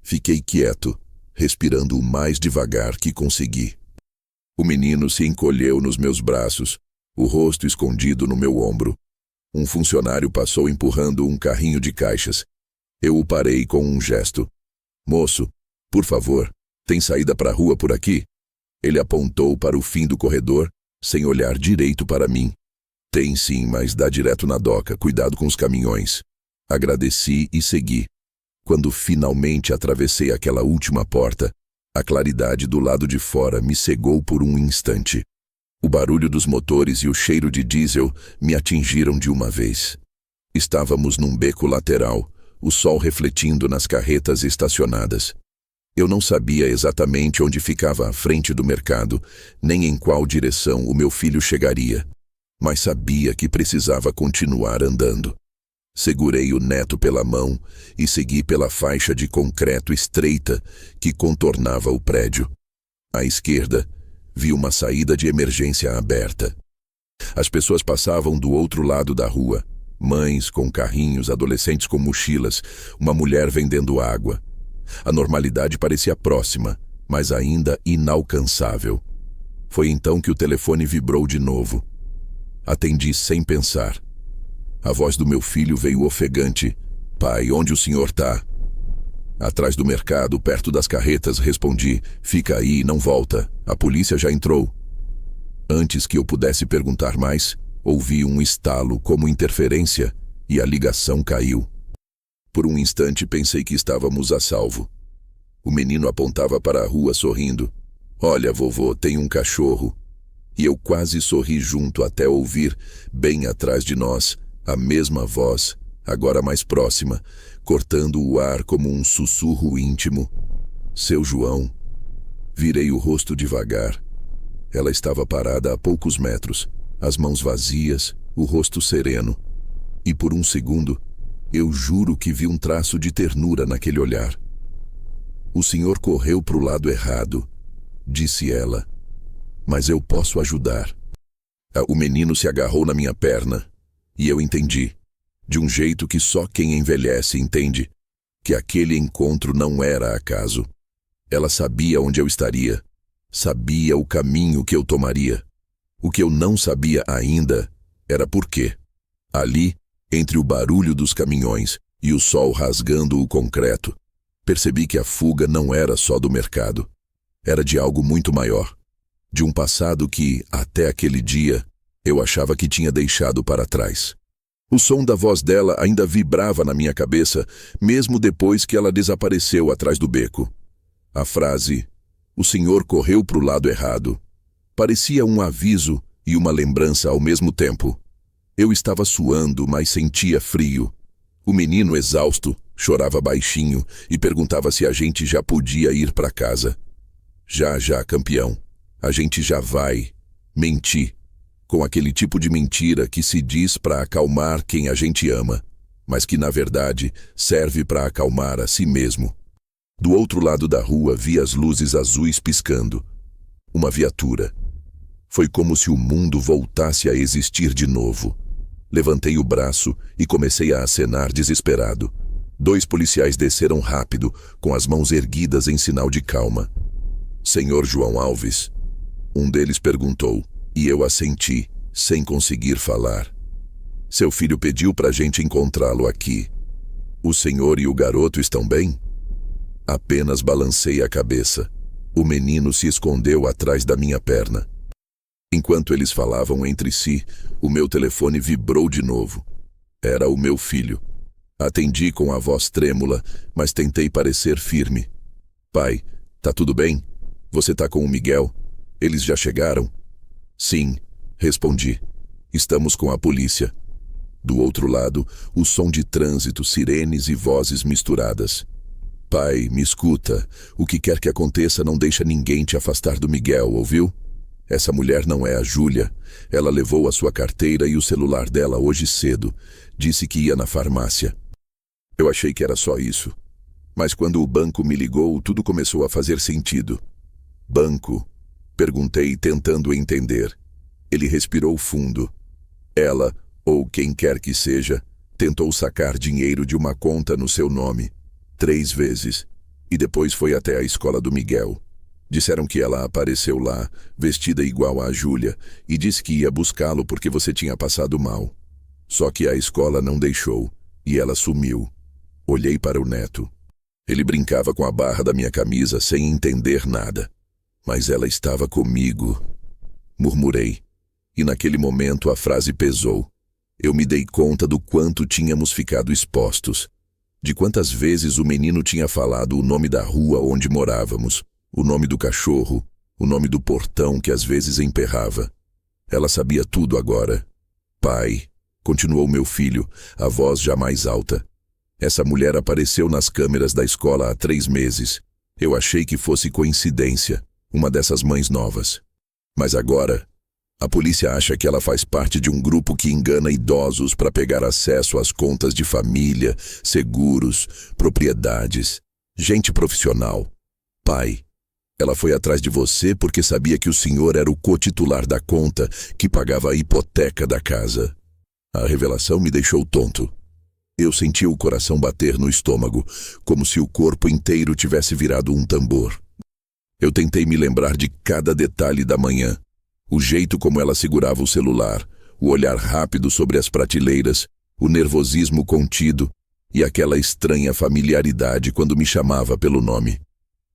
Fiquei quieto, respirando o mais devagar que consegui. O menino se encolheu nos meus braços, o rosto escondido no meu ombro. Um funcionário passou empurrando um carrinho de caixas. Eu o parei com um gesto. Moço, por favor, tem saída para a rua por aqui? Ele apontou para o fim do corredor, sem olhar direito para mim. Tem sim, mas dá direto na doca, cuidado com os caminhões. Agradeci e segui. Quando finalmente atravessei aquela última porta, a claridade do lado de fora me cegou por um instante. O barulho dos motores e o cheiro de diesel me atingiram de uma vez. Estávamos num beco lateral, o sol refletindo nas carretas estacionadas. Eu não sabia exatamente onde ficava a frente do mercado, nem em qual direção o meu filho chegaria, mas sabia que precisava continuar andando. Segurei o neto pela mão e segui pela faixa de concreto estreita que contornava o prédio. À esquerda, vi uma saída de emergência aberta. As pessoas passavam do outro lado da rua. Mães com carrinhos, adolescentes com mochilas, uma mulher vendendo água. A normalidade parecia próxima, mas ainda inalcançável. Foi então que o telefone vibrou de novo. Atendi sem pensar. A voz do meu filho veio ofegante. Pai, onde o senhor tá? Atrás do mercado, perto das carretas, respondi. Fica aí, não volta. A polícia já entrou. Antes que eu pudesse perguntar mais, ouvi um estalo como interferência e a ligação caiu. Por um instante pensei que estávamos a salvo. O menino apontava para a rua sorrindo. Olha, vovô, tem um cachorro. E eu quase sorri junto até ouvir, bem atrás de nós, a mesma voz, agora mais próxima, cortando o ar como um sussurro íntimo. Seu João. Virei o rosto devagar. Ela estava parada a poucos metros, as mãos vazias, o rosto sereno. E por um segundo, eu juro que vi um traço de ternura naquele olhar. O senhor correu para o lado errado, disse ela. Mas eu posso ajudar. O menino se agarrou na minha perna, e eu entendi, de um jeito que só quem envelhece entende, que aquele encontro não era acaso. Ela sabia onde eu estaria, sabia o caminho que eu tomaria. O que eu não sabia ainda era por quê. Ali, entre o barulho dos caminhões e o sol rasgando o concreto, percebi que a fuga não era só do mercado. Era de algo muito maior. De um passado que, até aquele dia, eu achava que tinha deixado para trás. O som da voz dela ainda vibrava na minha cabeça, mesmo depois que ela desapareceu atrás do beco. A frase, "O senhor correu para o lado errado", parecia um aviso e uma lembrança ao mesmo tempo. Eu estava suando, mas sentia frio. O menino, exausto, chorava baixinho e perguntava se a gente já podia ir para casa. Já, campeão. A gente já vai. Menti. Com aquele tipo de mentira que se diz para acalmar quem a gente ama, mas que, na verdade, serve para acalmar a si mesmo. Do outro lado da rua vi as luzes azuis piscando. Uma viatura. Foi como se o mundo voltasse a existir de novo. Levantei o braço e comecei a acenar desesperado. 2 policiais desceram rápido, com as mãos erguidas em sinal de calma. "Senhor João Alves?" Um deles perguntou, e eu assenti, sem conseguir falar. "Seu filho pediu para a gente encontrá-lo aqui. O senhor e o garoto estão bem?" Apenas balancei a cabeça. O menino se escondeu atrás da minha perna. Enquanto eles falavam entre si, o meu telefone vibrou de novo. Era o meu filho. Atendi com a voz trêmula, mas tentei parecer firme. "Pai, tá tudo bem? Você tá com o Miguel? Eles já chegaram?" "Sim", respondi. "Estamos com a polícia." Do outro lado, o som de trânsito, sirenes e vozes misturadas. "Pai, me escuta. O que quer que aconteça, não deixa ninguém te afastar do Miguel, ouviu? Essa mulher não é a Júlia. Ela levou a sua carteira e o celular dela hoje cedo. Disse que ia na farmácia." Eu achei que era só isso. Mas quando o banco me ligou, tudo começou a fazer sentido. "Banco?" Perguntei, tentando entender. Ele respirou fundo. Ela, ou quem quer que seja, tentou sacar dinheiro de uma conta no seu nome 3 vezes, e depois foi até a escola do Miguel. Disseram que ela apareceu lá, vestida igual a Júlia, e disse que ia buscá-lo porque você tinha passado mal. Só que a escola não deixou, e ela sumiu. Olhei para o neto. Ele brincava com a barra da minha camisa sem entender nada. Mas ela estava comigo. Murmurei. E naquele momento a frase pesou. Eu me dei conta do quanto tínhamos ficado expostos. De quantas vezes o menino tinha falado o nome da rua onde morávamos, o nome do cachorro, o nome do portão que às vezes emperrava. Ela sabia tudo agora. Pai, continuou meu filho, a voz já mais alta. Essa mulher apareceu nas câmeras da escola há 3 meses. Eu achei que fosse coincidência, uma dessas mães novas. Mas agora, a polícia acha que ela faz parte de um grupo que engana idosos para pegar acesso às contas de família, seguros, propriedades, gente profissional. Pai, ela foi atrás de você porque sabia que o senhor era o cotitular da conta que pagava a hipoteca da casa. A revelação me deixou tonto. Eu senti o coração bater no estômago, como se o corpo inteiro tivesse virado um tambor. Eu tentei me lembrar de cada detalhe da manhã. O jeito como ela segurava o celular, o olhar rápido sobre as prateleiras, o nervosismo contido e aquela estranha familiaridade quando me chamava pelo nome.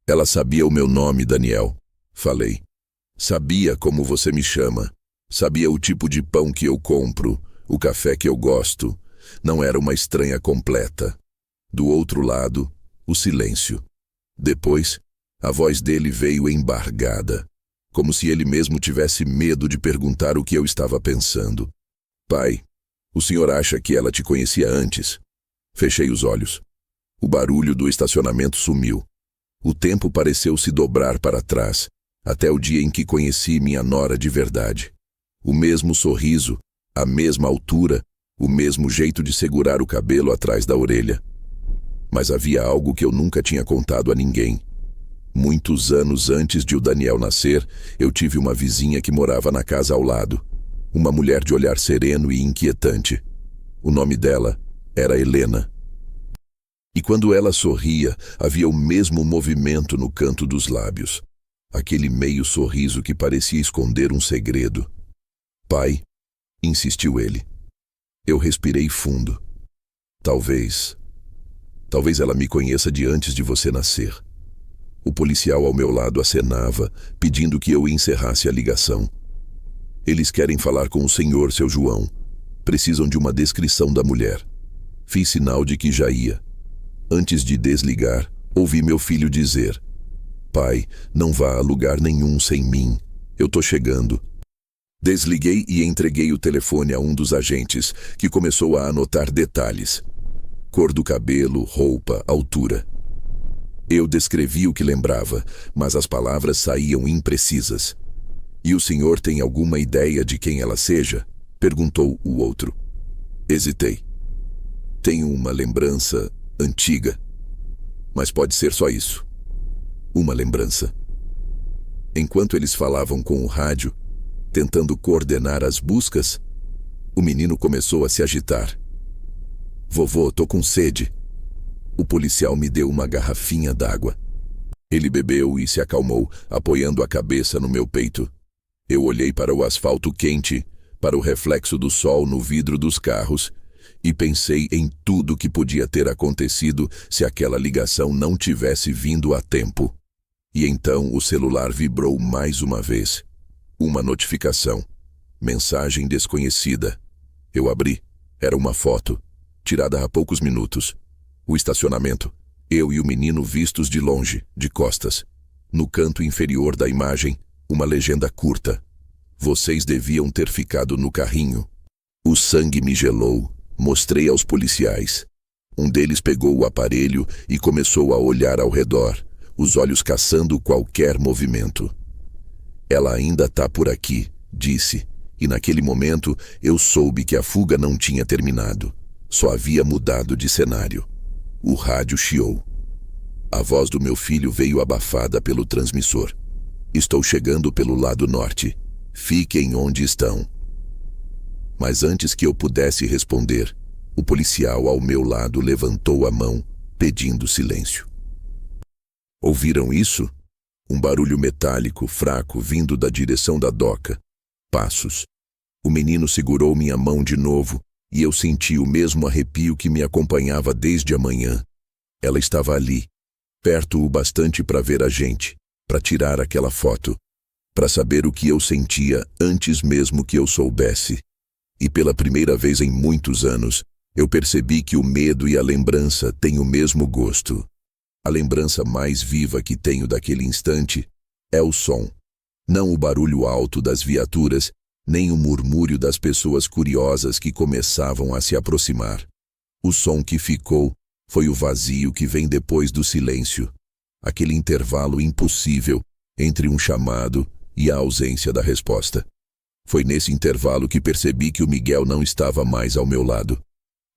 Ela sabia o meu nome, Daniel. Falei. Sabia como você me chama. Sabia o tipo de pão que eu compro, o café que eu gosto. Não era uma estranha completa. Do outro lado, o silêncio. Depois, a voz dele veio embargada, como se ele mesmo tivesse medo de perguntar o que eu estava pensando. Pai, o senhor acha que ela te conhecia antes? Fechei os olhos. O barulho do estacionamento sumiu. O tempo pareceu se dobrar para trás, até o dia em que conheci minha nora de verdade. O mesmo sorriso, a mesma altura, o mesmo jeito de segurar o cabelo atrás da orelha. Mas havia algo que eu nunca tinha contado a ninguém. Muitos anos antes de o Daniel nascer, eu tive uma vizinha que morava na casa ao lado. Uma mulher de olhar sereno e inquietante. O nome dela era Helena. E quando ela sorria, havia o mesmo movimento no canto dos lábios. Aquele meio sorriso que parecia esconder um segredo. Pai, insistiu ele. Eu respirei fundo. Talvez ela me conheça de antes de você nascer. O policial ao meu lado acenava, pedindo que eu encerrasse a ligação. Eles querem falar com o senhor, seu João. Precisam de uma descrição da mulher. Fiz sinal de que já ia. Antes de desligar, ouvi meu filho dizer: Pai, não vá a lugar nenhum sem mim. Eu tô chegando. Desliguei e entreguei o telefone a um dos agentes, que começou a anotar detalhes. Cor do cabelo, roupa, altura. Eu descrevi o que lembrava, mas as palavras saíam imprecisas. E o senhor tem alguma ideia de quem ela seja? Perguntou o outro. Hesitei. Tenho uma lembrança antiga, mas pode ser só isso. Uma lembrança. Enquanto eles falavam com o rádio, tentando coordenar as buscas, o menino começou a se agitar. Vovô, tô com sede. O policial me deu uma garrafinha d'água. Ele bebeu e se acalmou, apoiando a cabeça no meu peito. Eu olhei para o asfalto quente, para o reflexo do sol no vidro dos carros, e pensei em tudo que podia ter acontecido se aquela ligação não tivesse vindo a tempo. E então o celular vibrou mais uma vez. Uma notificação. Mensagem desconhecida. Eu abri. Era uma foto, tirada há poucos minutos. O estacionamento. Eu e o menino vistos de longe, de costas. No canto inferior da imagem, uma legenda curta. Vocês deviam ter ficado no carrinho. O sangue me gelou. Mostrei aos policiais. Um deles pegou o aparelho e começou a olhar ao redor, os olhos caçando qualquer movimento. Ela ainda tá por aqui, disse, e naquele momento eu soube que a fuga não tinha terminado. Só havia mudado de cenário. O rádio chiou. A voz do meu filho veio abafada pelo transmissor. Estou chegando pelo lado norte. Fiquem onde estão. Mas antes que eu pudesse responder, o policial ao meu lado levantou a mão, pedindo silêncio. Ouviram isso? Um barulho metálico, fraco, vindo da direção da doca. Passos. O menino segurou minha mão de novo e eu senti o mesmo arrepio que me acompanhava desde a manhã. Ela estava ali, perto o bastante para ver a gente, para tirar aquela foto, para saber o que eu sentia antes mesmo que eu soubesse. E pela primeira vez em muitos anos, eu percebi que o medo e a lembrança têm o mesmo gosto. A lembrança mais viva que tenho daquele instante é o som. Não o barulho alto das viaturas, nem o murmúrio das pessoas curiosas que começavam a se aproximar. O som que ficou foi o vazio que vem depois do silêncio, aquele intervalo impossível entre um chamado e a ausência da resposta. Foi nesse intervalo que percebi que o Miguel não estava mais ao meu lado.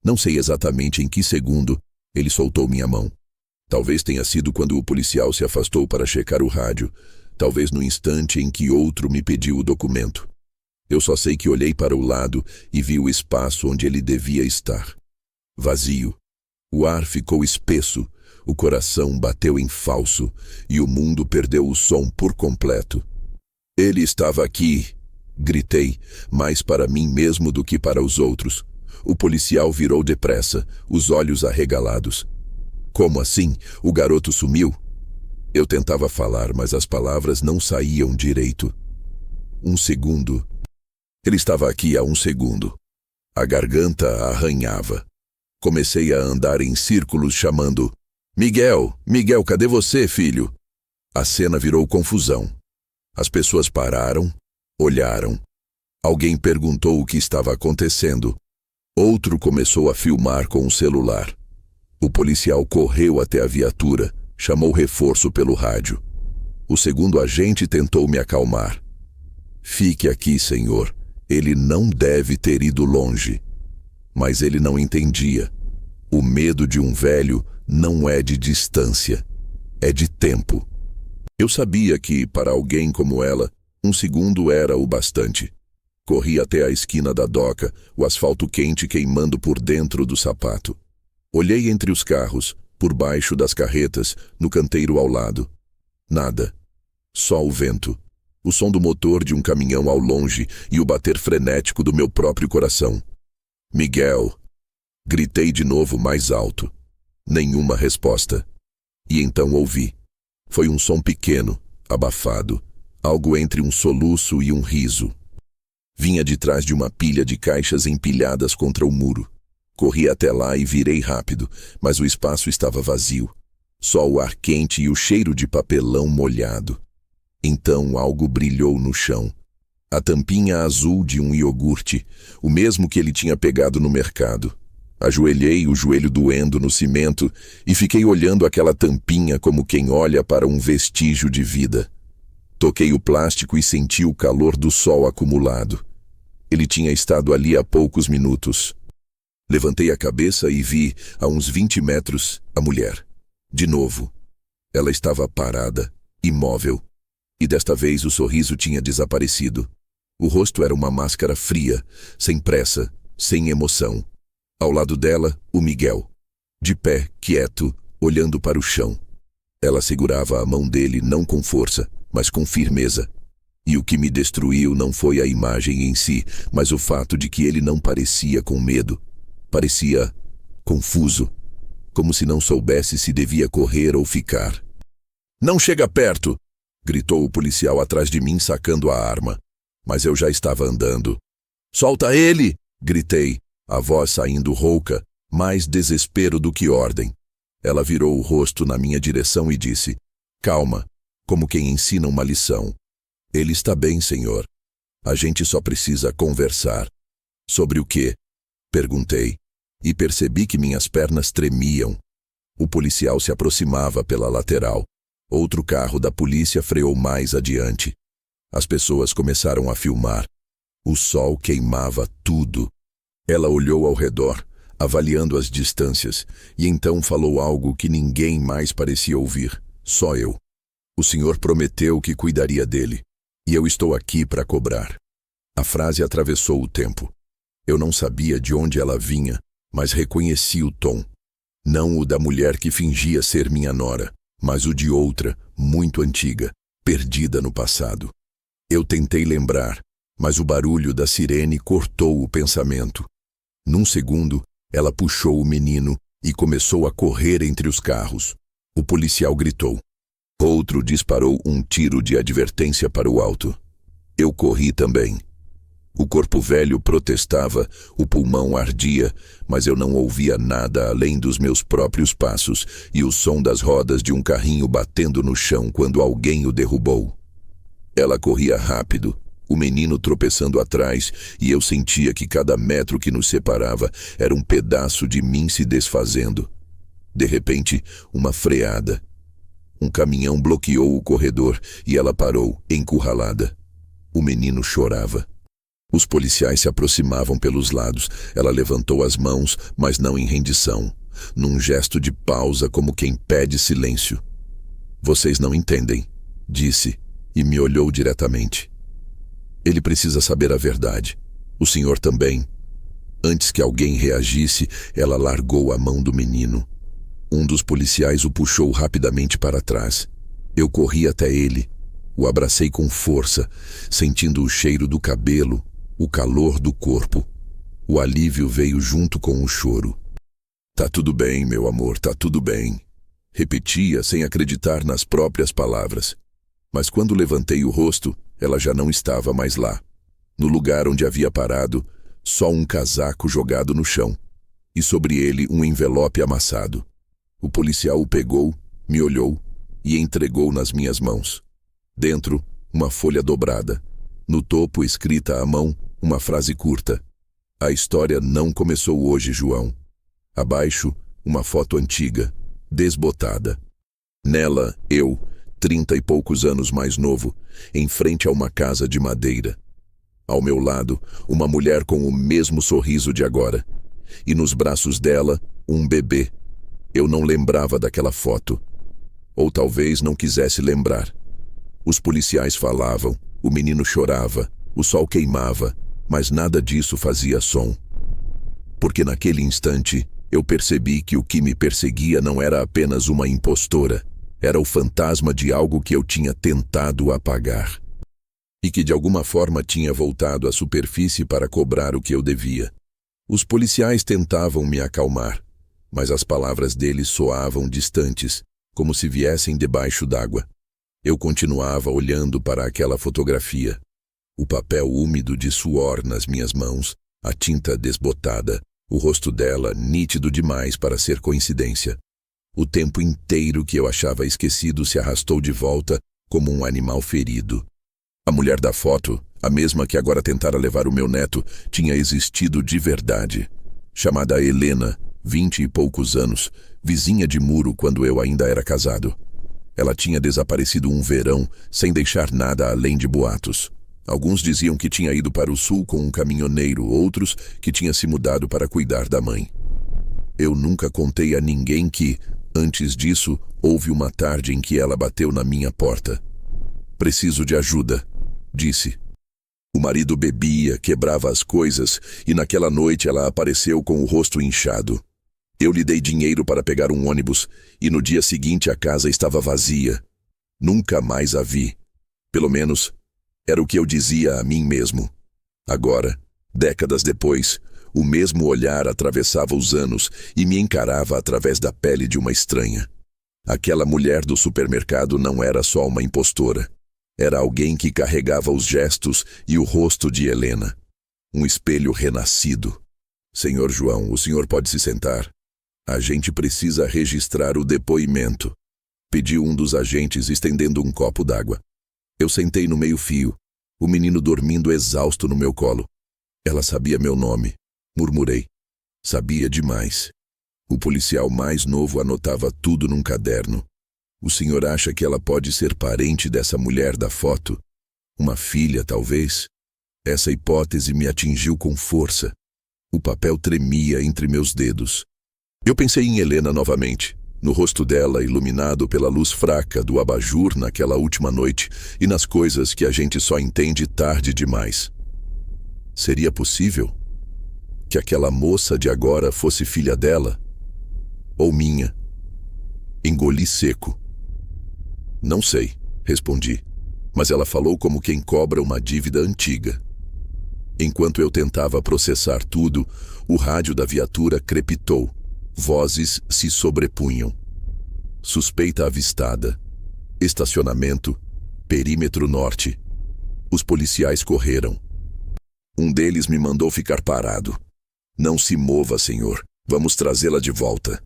Não sei exatamente em que segundo ele soltou minha mão. Talvez tenha sido quando o policial se afastou para checar o rádio, talvez no instante em que outro me pediu o documento. Eu só sei que olhei para o lado e vi o espaço onde ele devia estar. Vazio. O ar ficou espesso, o coração bateu em falso e o mundo perdeu o som por completo. Ele estava aqui, gritei, mais para mim mesmo do que para os outros. O policial virou depressa, os olhos arregalados. Como assim? O garoto sumiu? Eu tentava falar, mas as palavras não saíam direito. Um segundo. Ele estava aqui há um segundo. A garganta arranhava. Comecei a andar em círculos chamando: Miguel, Miguel, cadê você, filho? A cena virou confusão. As pessoas pararam, olharam. Alguém perguntou o que estava acontecendo. Outro começou a filmar com o celular. O policial correu até a viatura, chamou reforço pelo rádio. O segundo agente tentou me acalmar. Fique aqui, senhor. Ele não deve ter ido longe. Mas ele não entendia. O medo de um velho não é de distância, é de tempo. Eu sabia que, para alguém como ela, um segundo era o bastante. Corri até a esquina da doca, o asfalto quente queimando por dentro do sapato. Olhei entre os carros, por baixo das carretas, no canteiro ao lado. Nada. Só o vento. O som do motor de um caminhão ao longe e o bater frenético do meu próprio coração. Miguel! Gritei de novo mais alto. Nenhuma resposta. E então ouvi. Foi um som pequeno, abafado, algo entre um soluço e um riso. Vinha de trás de uma pilha de caixas empilhadas contra o muro. Corri até lá e virei rápido, mas o espaço estava vazio. Só o ar quente e o cheiro de papelão molhado. Então algo brilhou no chão. A tampinha azul de um iogurte, o mesmo que ele tinha pegado no mercado. Ajoelhei, o joelho doendo no cimento, e fiquei olhando aquela tampinha como quem olha para um vestígio de vida. Toquei o plástico e senti o calor do sol acumulado. Ele tinha estado ali há poucos minutos. Levantei a cabeça e vi, a uns 20 metros, a mulher. De novo. Ela estava parada, imóvel. E desta vez o sorriso tinha desaparecido. O rosto era uma máscara fria, sem pressa, sem emoção. Ao lado dela, o Miguel. De pé, quieto, olhando para o chão. Ela segurava a mão dele não com força, mas com firmeza. E o que me destruiu não foi a imagem em si, mas o fato de que ele não parecia com medo. Parecia confuso, como se não soubesse se devia correr ou ficar. "Não chega perto!" gritou o policial atrás de mim, sacando a arma. Mas eu já estava andando. "Solta ele!" gritei, a voz saindo rouca, mais desespero do que ordem. Ela virou o rosto na minha direção e disse: "Calma, como quem ensina uma lição. Ele está bem, senhor. A gente só precisa conversar." "Sobre o quê?" perguntei, e percebi que minhas pernas tremiam. O policial se aproximava pela lateral. Outro carro da polícia freou mais adiante. As pessoas começaram a filmar. O sol queimava tudo. Ela olhou ao redor, avaliando as distâncias, e então falou algo que ninguém mais parecia ouvir, só eu. "O senhor prometeu que cuidaria dele, e eu estou aqui para cobrar." A frase atravessou o tempo. Eu não sabia de onde ela vinha, mas reconheci o tom. Não o da mulher que fingia ser minha nora, mas o de outra, muito antiga, perdida no passado. Eu tentei lembrar, mas o barulho da sirene cortou o pensamento. Num segundo, ela puxou o menino e começou a correr entre os carros. O policial gritou. Outro disparou um tiro de advertência para o alto. Eu corri também. O corpo velho protestava, o pulmão ardia, mas eu não ouvia nada além dos meus próprios passos e o som das rodas de um carrinho batendo no chão quando alguém o derrubou. Ela corria rápido, o menino tropeçando atrás, e eu sentia que cada metro que nos separava era um pedaço de mim se desfazendo. De repente, uma freada. Um caminhão bloqueou o corredor e ela parou, encurralada. O menino chorava. Os policiais se aproximavam pelos lados. Ela levantou as mãos, mas não em rendição, num gesto de pausa como quem pede silêncio. Vocês não entendem, disse, e me olhou diretamente. Ele precisa saber a verdade. O senhor também. Antes que alguém reagisse, ela largou a mão do menino. Um dos policiais o puxou rapidamente para trás. Eu corri até ele. O abracei com força, sentindo o cheiro do cabelo, o calor do corpo. O alívio veio junto com o choro. Tá tudo bem, meu amor, tá tudo bem. Repetia sem acreditar nas próprias palavras. Mas quando levantei o rosto, ela já não estava mais lá. No lugar onde havia parado, só um casaco jogado no chão. E sobre ele um envelope amassado. O policial o pegou, me olhou e entregou nas minhas mãos. Dentro, uma folha dobrada. No topo, escrita à mão, uma frase curta. A história não começou hoje, João. Abaixo, uma foto antiga, desbotada. Nela, eu, 30 e poucos anos mais novo, em frente a uma casa de madeira. Ao meu lado, uma mulher com o mesmo sorriso de agora. E nos braços dela, um bebê. Eu não lembrava daquela foto. Ou talvez não quisesse lembrar. Os policiais falavam, o menino chorava, o sol queimava, mas nada disso fazia som. Porque naquele instante, eu percebi que o que me perseguia não era apenas uma impostora, era o fantasma de algo que eu tinha tentado apagar. E que de alguma forma tinha voltado à superfície para cobrar o que eu devia. Os policiais tentavam me acalmar, mas as palavras deles soavam distantes, como se viessem debaixo d'água. Eu continuava olhando para aquela fotografia. O papel úmido de suor nas minhas mãos, a tinta desbotada, o rosto dela nítido demais para ser coincidência. O tempo inteiro que eu achava esquecido se arrastou de volta como um animal ferido. A mulher da foto, a mesma que agora tentara levar o meu neto, tinha existido de verdade. Chamada Helena, 20 e poucos anos, vizinha de muro quando eu ainda era casado. Ela tinha desaparecido um verão, sem deixar nada além de boatos. Alguns diziam que tinha ido para o sul com um caminhoneiro, outros que tinha se mudado para cuidar da mãe. Eu nunca contei a ninguém que, antes disso, houve uma tarde em que ela bateu na minha porta. Preciso de ajuda, disse. O marido bebia, quebrava as coisas, e naquela noite ela apareceu com o rosto inchado. Eu lhe dei dinheiro para pegar um ônibus, e no dia seguinte a casa estava vazia. Nunca mais a vi. Pelo menos, era o que eu dizia a mim mesmo. Agora, décadas depois, o mesmo olhar atravessava os anos e me encarava através da pele de uma estranha. Aquela mulher do supermercado não era só uma impostora. Era alguém que carregava os gestos e o rosto de Helena. Um espelho renascido. Senhor João, o senhor pode se sentar? A gente precisa registrar o depoimento. Pediu um dos agentes, estendendo um copo d'água. Eu sentei no meio-fio, o menino dormindo exausto no meu colo. Ela sabia meu nome, murmurei. Sabia demais. O policial mais novo anotava tudo num caderno. O senhor acha que ela pode ser parente dessa mulher da foto? Uma filha, talvez? Essa hipótese me atingiu com força. O papel tremia entre meus dedos. Eu pensei em Helena novamente, no rosto dela iluminado pela luz fraca do abajur naquela última noite e nas coisas que a gente só entende tarde demais. Seria possível que aquela moça de agora fosse filha dela? Ou minha? Engoli seco. Não sei, respondi, mas ela falou como quem cobra uma dívida antiga. Enquanto eu tentava processar tudo, o rádio da viatura crepitou. Vozes se sobrepunham. Suspeita avistada. Estacionamento. Perímetro norte. Os policiais correram. Um deles me mandou ficar parado. Não se mova, senhor. Vamos trazê-la de volta.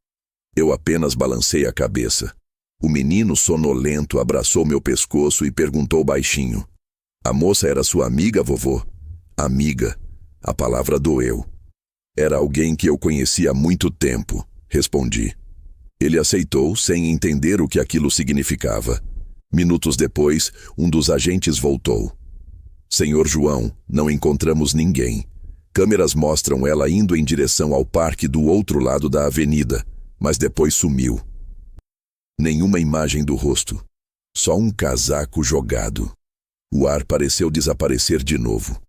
Eu apenas balancei a cabeça. O menino sonolento abraçou meu pescoço e perguntou baixinho. A moça era sua amiga, vovô? Amiga. A palavra doeu. Era alguém que eu conhecia há muito tempo, respondi. Ele aceitou sem entender o que aquilo significava. Minutos depois, um dos agentes voltou. Senhor João, não encontramos ninguém. Câmeras mostram ela indo em direção ao parque do outro lado da avenida, mas depois sumiu. Nenhuma imagem do rosto. Só um casaco jogado. O ar pareceu desaparecer de novo.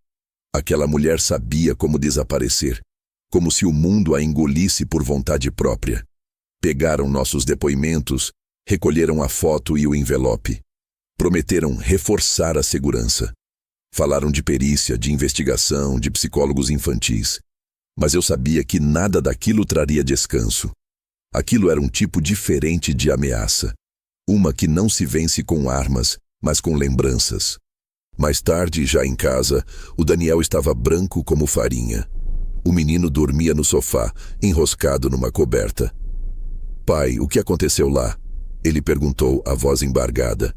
Aquela mulher sabia como desaparecer, como se o mundo a engolisse por vontade própria. Pegaram nossos depoimentos, recolheram a foto e o envelope. Prometeram reforçar a segurança. Falaram de perícia, de investigação, de psicólogos infantis. Mas eu sabia que nada daquilo traria descanso. Aquilo era um tipo diferente de ameaça. Uma que não se vence com armas, mas com lembranças. Mais tarde, já em casa, o Daniel estava branco como farinha. O menino dormia no sofá, enroscado numa coberta. Pai, o que aconteceu lá? Ele perguntou, a voz embargada.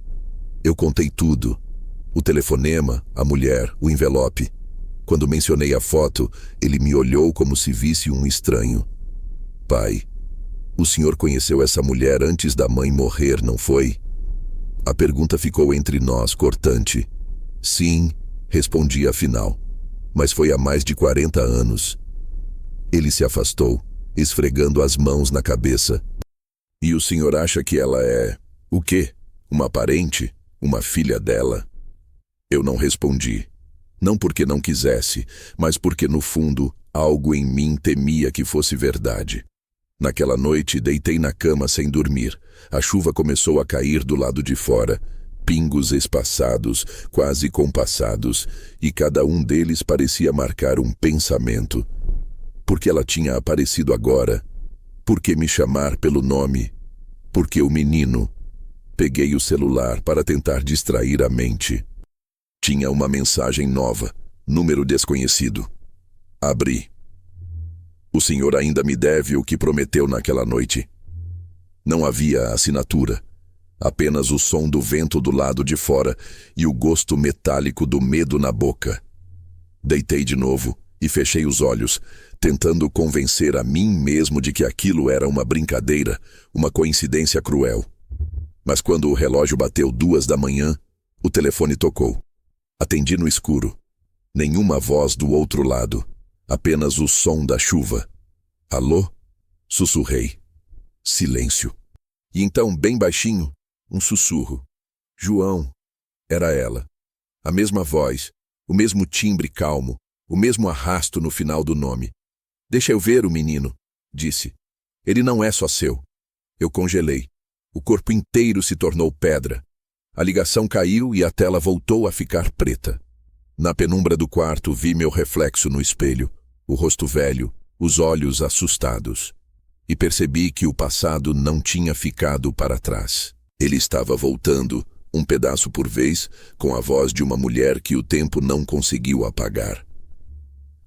Eu contei tudo. O telefonema, a mulher, o envelope. Quando mencionei a foto, ele me olhou como se visse um estranho. Pai, o senhor conheceu essa mulher antes da mãe morrer, não foi? A pergunta ficou entre nós, cortante. Sim, respondi afinal. Mas foi há mais de 40 anos. Ele se afastou, esfregando as mãos na cabeça. E o senhor acha que ela é... o quê? Uma parente? Uma filha dela? Eu não respondi. Não porque não quisesse, mas porque no fundo algo em mim temia que fosse verdade. Naquela noite deitei na cama sem dormir. A chuva começou a cair do lado de fora. Pingos espaçados, quase compassados, e cada um deles parecia marcar um pensamento. Por que ela tinha aparecido agora? Por que me chamar pelo nome? Por que o menino? Peguei o celular para tentar distrair a mente. Tinha uma mensagem nova, número desconhecido. Abri. O senhor ainda me deve o que prometeu naquela noite. Não havia assinatura. Apenas o som do vento do lado de fora e o gosto metálico do medo na boca. Deitei de novo e fechei os olhos, tentando convencer a mim mesmo de que aquilo era uma brincadeira, uma coincidência cruel. Mas quando o relógio bateu 2 da manhã, o telefone tocou. Atendi no escuro. Nenhuma voz do outro lado, apenas o som da chuva. Alô? Sussurrei. Silêncio. E então, bem baixinho, um sussurro. João. Era ela. A mesma voz, o mesmo timbre calmo, o mesmo arrasto no final do nome. Deixa eu ver o menino, disse. Ele não é só seu. Eu congelei. O corpo inteiro se tornou pedra. A ligação caiu e a tela voltou a ficar preta. Na penumbra do quarto vi meu reflexo no espelho, o rosto velho, os olhos assustados. E percebi que o passado não tinha ficado para trás. Ele estava voltando, um pedaço por vez, com a voz de uma mulher que o tempo não conseguiu apagar.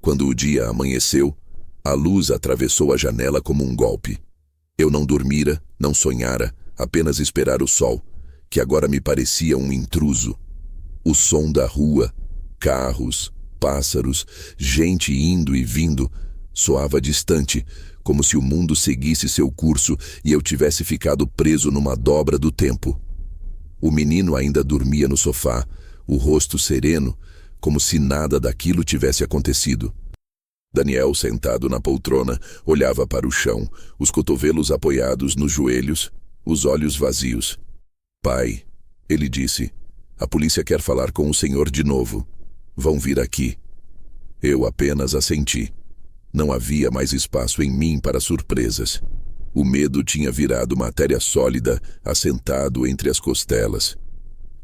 Quando o dia amanheceu, a luz atravessou a janela como um golpe. Eu não dormira, não sonhara, apenas esperar o sol, que agora me parecia um intruso. O som da rua, carros, pássaros, gente indo e vindo, soava distante, como se o mundo seguisse seu curso e eu tivesse ficado preso numa dobra do tempo. O menino ainda dormia no sofá, o rosto sereno, como se nada daquilo tivesse acontecido. Daniel, sentado na poltrona, olhava para o chão, os cotovelos apoiados nos joelhos, os olhos vazios. Pai, ele disse, a polícia quer falar com o senhor de novo. Vão vir aqui. Eu apenas assenti. Não havia mais espaço em mim para surpresas. O medo tinha virado matéria sólida, assentado entre as costelas.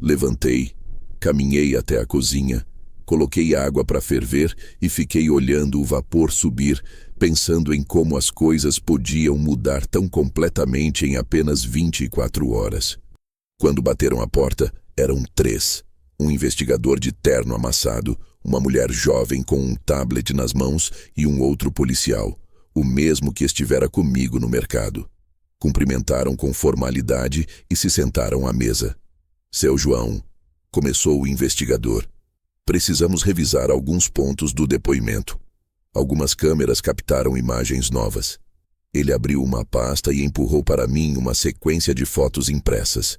Levantei, caminhei até a cozinha, Coloquei água para ferver e fiquei olhando o vapor subir, pensando em como as coisas podiam mudar tão completamente em apenas 24 horas. Quando bateram a porta, eram 3. Um investigador de terno amassado, uma mulher jovem com um tablet nas mãos e um outro policial, o mesmo que estivera comigo no mercado. Cumprimentaram com formalidade e se sentaram à mesa. Seu João, começou o investigador. Precisamos revisar alguns pontos do depoimento. Algumas câmeras captaram imagens novas. Ele abriu uma pasta e empurrou para mim uma sequência de fotos impressas.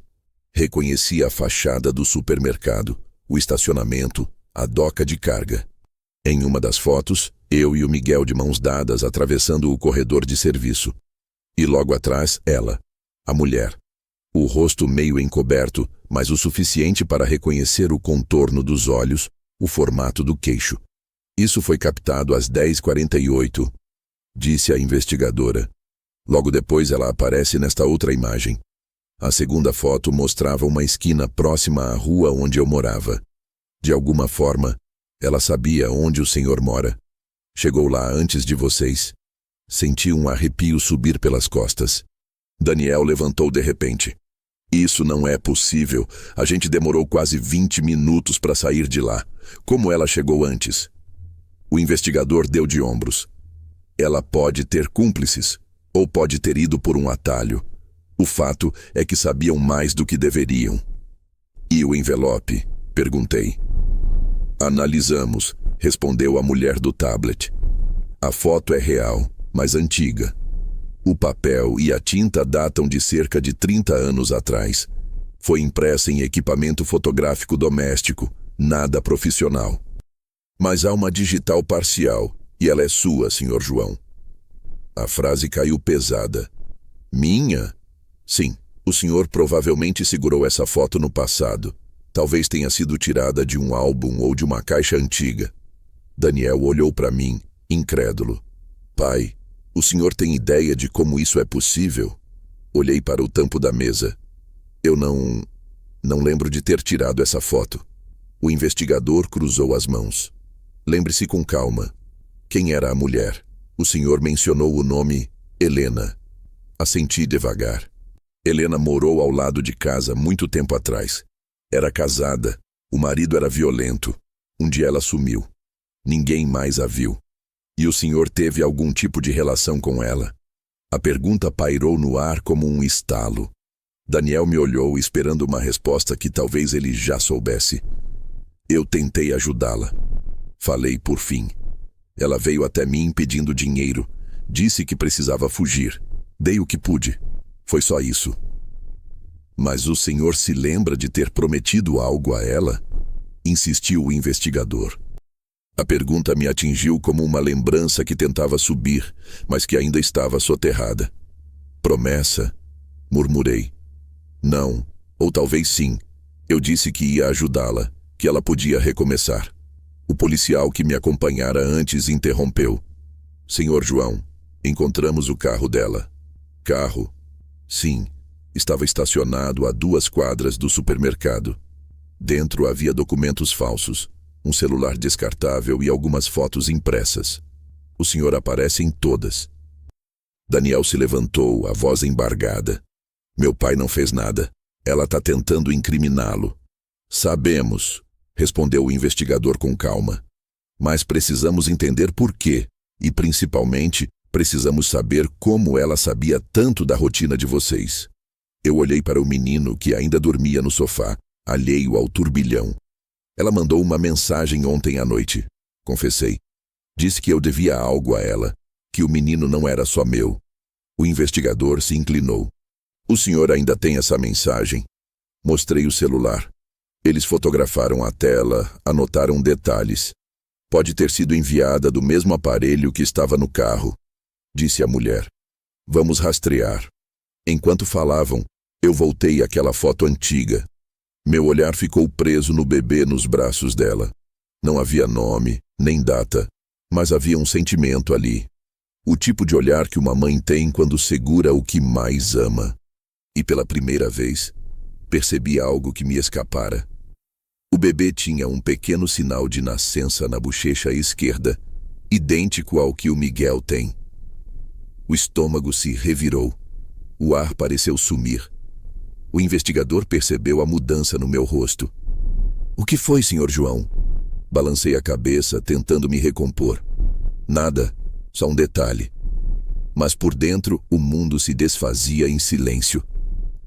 Reconheci a fachada do supermercado, o estacionamento, a doca de carga. Em uma das fotos, eu e o Miguel de mãos dadas atravessando o corredor de serviço. E logo atrás, ela, a mulher. O rosto meio encoberto, mas o suficiente para reconhecer o contorno dos olhos, o formato do queixo. Isso foi captado às 10h48, disse a investigadora. Logo depois ela aparece nesta outra imagem. A segunda foto mostrava uma esquina próxima à rua onde eu morava. De alguma forma, ela sabia onde o senhor mora. Chegou lá antes de vocês. Senti um arrepio subir pelas costas. Daniel levantou de repente. Isso não é possível. A gente demorou quase 20 minutos para sair de lá. Como ela chegou antes? O investigador deu de ombros. Ela pode ter cúmplices, ou pode ter ido por um atalho. O fato é que sabiam mais do que deveriam. E o envelope? Perguntei. Analisamos, respondeu a mulher do tablet. A foto é real, mas antiga. O papel e a tinta datam de cerca de 30 anos atrás. Foi impressa em equipamento fotográfico doméstico, nada profissional. Mas há uma digital parcial, e ela é sua, Sr. João. A frase caiu pesada. Minha? Sim, o senhor provavelmente segurou essa foto no passado. Talvez tenha sido tirada de um álbum ou de uma caixa antiga. Daniel olhou para mim, incrédulo. Pai, o senhor tem ideia de como isso é possível? Olhei para o tampo da mesa. Eu não lembro de ter tirado essa foto. O investigador cruzou as mãos. Lembre-se com calma. Quem era a mulher? O senhor mencionou o nome Helena. Assenti devagar. Helena morou ao lado de casa muito tempo atrás. Era casada. O marido era violento. Um dia ela sumiu. Ninguém mais a viu. E o senhor teve algum tipo de relação com ela? A pergunta pairou no ar como um estalo. Daniel me olhou esperando uma resposta que talvez ele já soubesse. Eu tentei ajudá-la. Falei por fim. Ela veio até mim pedindo dinheiro. Disse que precisava fugir. Dei o que pude. Foi só isso. Mas o senhor se lembra de ter prometido algo a ela? Insistiu o investigador. A pergunta me atingiu como uma lembrança que tentava subir, mas que ainda estava soterrada. Promessa? Murmurei. Não, ou talvez sim. Eu disse que ia ajudá-la, que ela podia recomeçar. O policial que me acompanhara antes interrompeu. Senhor João, encontramos o carro dela. Carro? Sim. Estava estacionado a 2 quadras do supermercado. Dentro havia documentos falsos, um celular descartável e algumas fotos impressas. O senhor aparece em todas. Daniel se levantou, a voz embargada. Meu pai não fez nada. Ela está tentando incriminá-lo. Sabemos, respondeu o investigador com calma. Mas precisamos entender por quê. E, principalmente, precisamos saber como ela sabia tanto da rotina de vocês. Eu olhei para o menino que ainda dormia no sofá, alheio ao turbilhão. Ela mandou uma mensagem ontem à noite, confessei. Disse que eu devia algo a ela, que o menino não era só meu. O investigador se inclinou. O senhor ainda tem essa mensagem? Mostrei o celular. Eles fotografaram a tela, anotaram detalhes. Pode ter sido enviada do mesmo aparelho que estava no carro, disse a mulher. Vamos rastrear. Enquanto falavam, eu voltei àquela foto antiga. Meu olhar ficou preso no bebê nos braços dela. Não havia nome, nem data, mas havia um sentimento ali. O tipo de olhar que uma mãe tem quando segura o que mais ama. E pela primeira vez, percebi algo que me escapara. O bebê tinha um pequeno sinal de nascença na bochecha esquerda, idêntico ao que o Miguel tem. O estômago se revirou. O ar pareceu sumir. O investigador percebeu a mudança no meu rosto. "O que foi, Sr. João?" Balancei a cabeça, tentando me recompor. "Nada, só um detalhe." Mas por dentro, o mundo se desfazia em silêncio.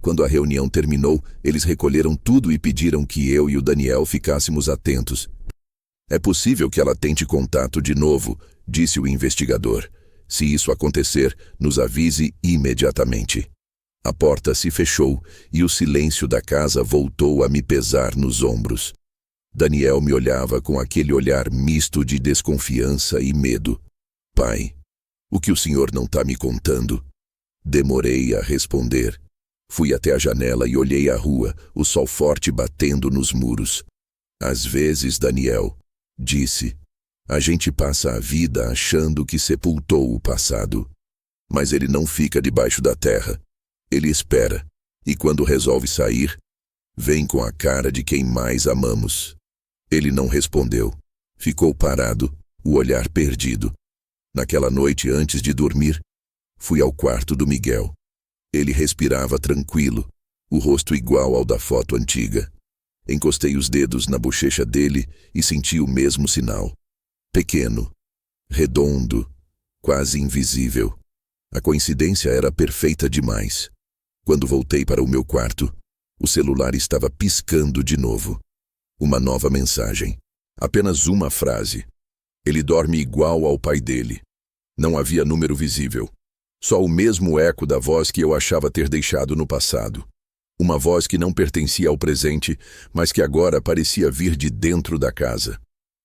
Quando a reunião terminou, eles recolheram tudo e pediram que eu e o Daniel ficássemos atentos. "É possível que ela tente contato de novo", disse o investigador. "Se isso acontecer, nos avise imediatamente." A porta se fechou e o silêncio da casa voltou a me pesar nos ombros. Daniel me olhava com aquele olhar misto de desconfiança e medo. "Pai, o que o senhor não está me contando?" Demorei a responder. Fui até a janela e olhei a rua, o sol forte batendo nos muros. "Às vezes, Daniel", disse, "a gente passa a vida achando que sepultou o passado. Mas ele não fica debaixo da terra. Ele espera, e quando resolve sair, vem com a cara de quem mais amamos." Ele não respondeu. Ficou parado, o olhar perdido. Naquela noite, antes de dormir, fui ao quarto do Miguel. Ele respirava tranquilo, o rosto igual ao da foto antiga. Encostei os dedos na bochecha dele e senti o mesmo sinal. Pequeno, redondo, quase invisível. A coincidência era perfeita demais. Quando voltei para o meu quarto, o celular estava piscando de novo. Uma nova mensagem. Apenas uma frase. "Ele dorme igual ao pai dele." Não havia número visível. Só o mesmo eco da voz que eu achava ter deixado no passado. Uma voz que não pertencia ao presente, mas que agora parecia vir de dentro da casa.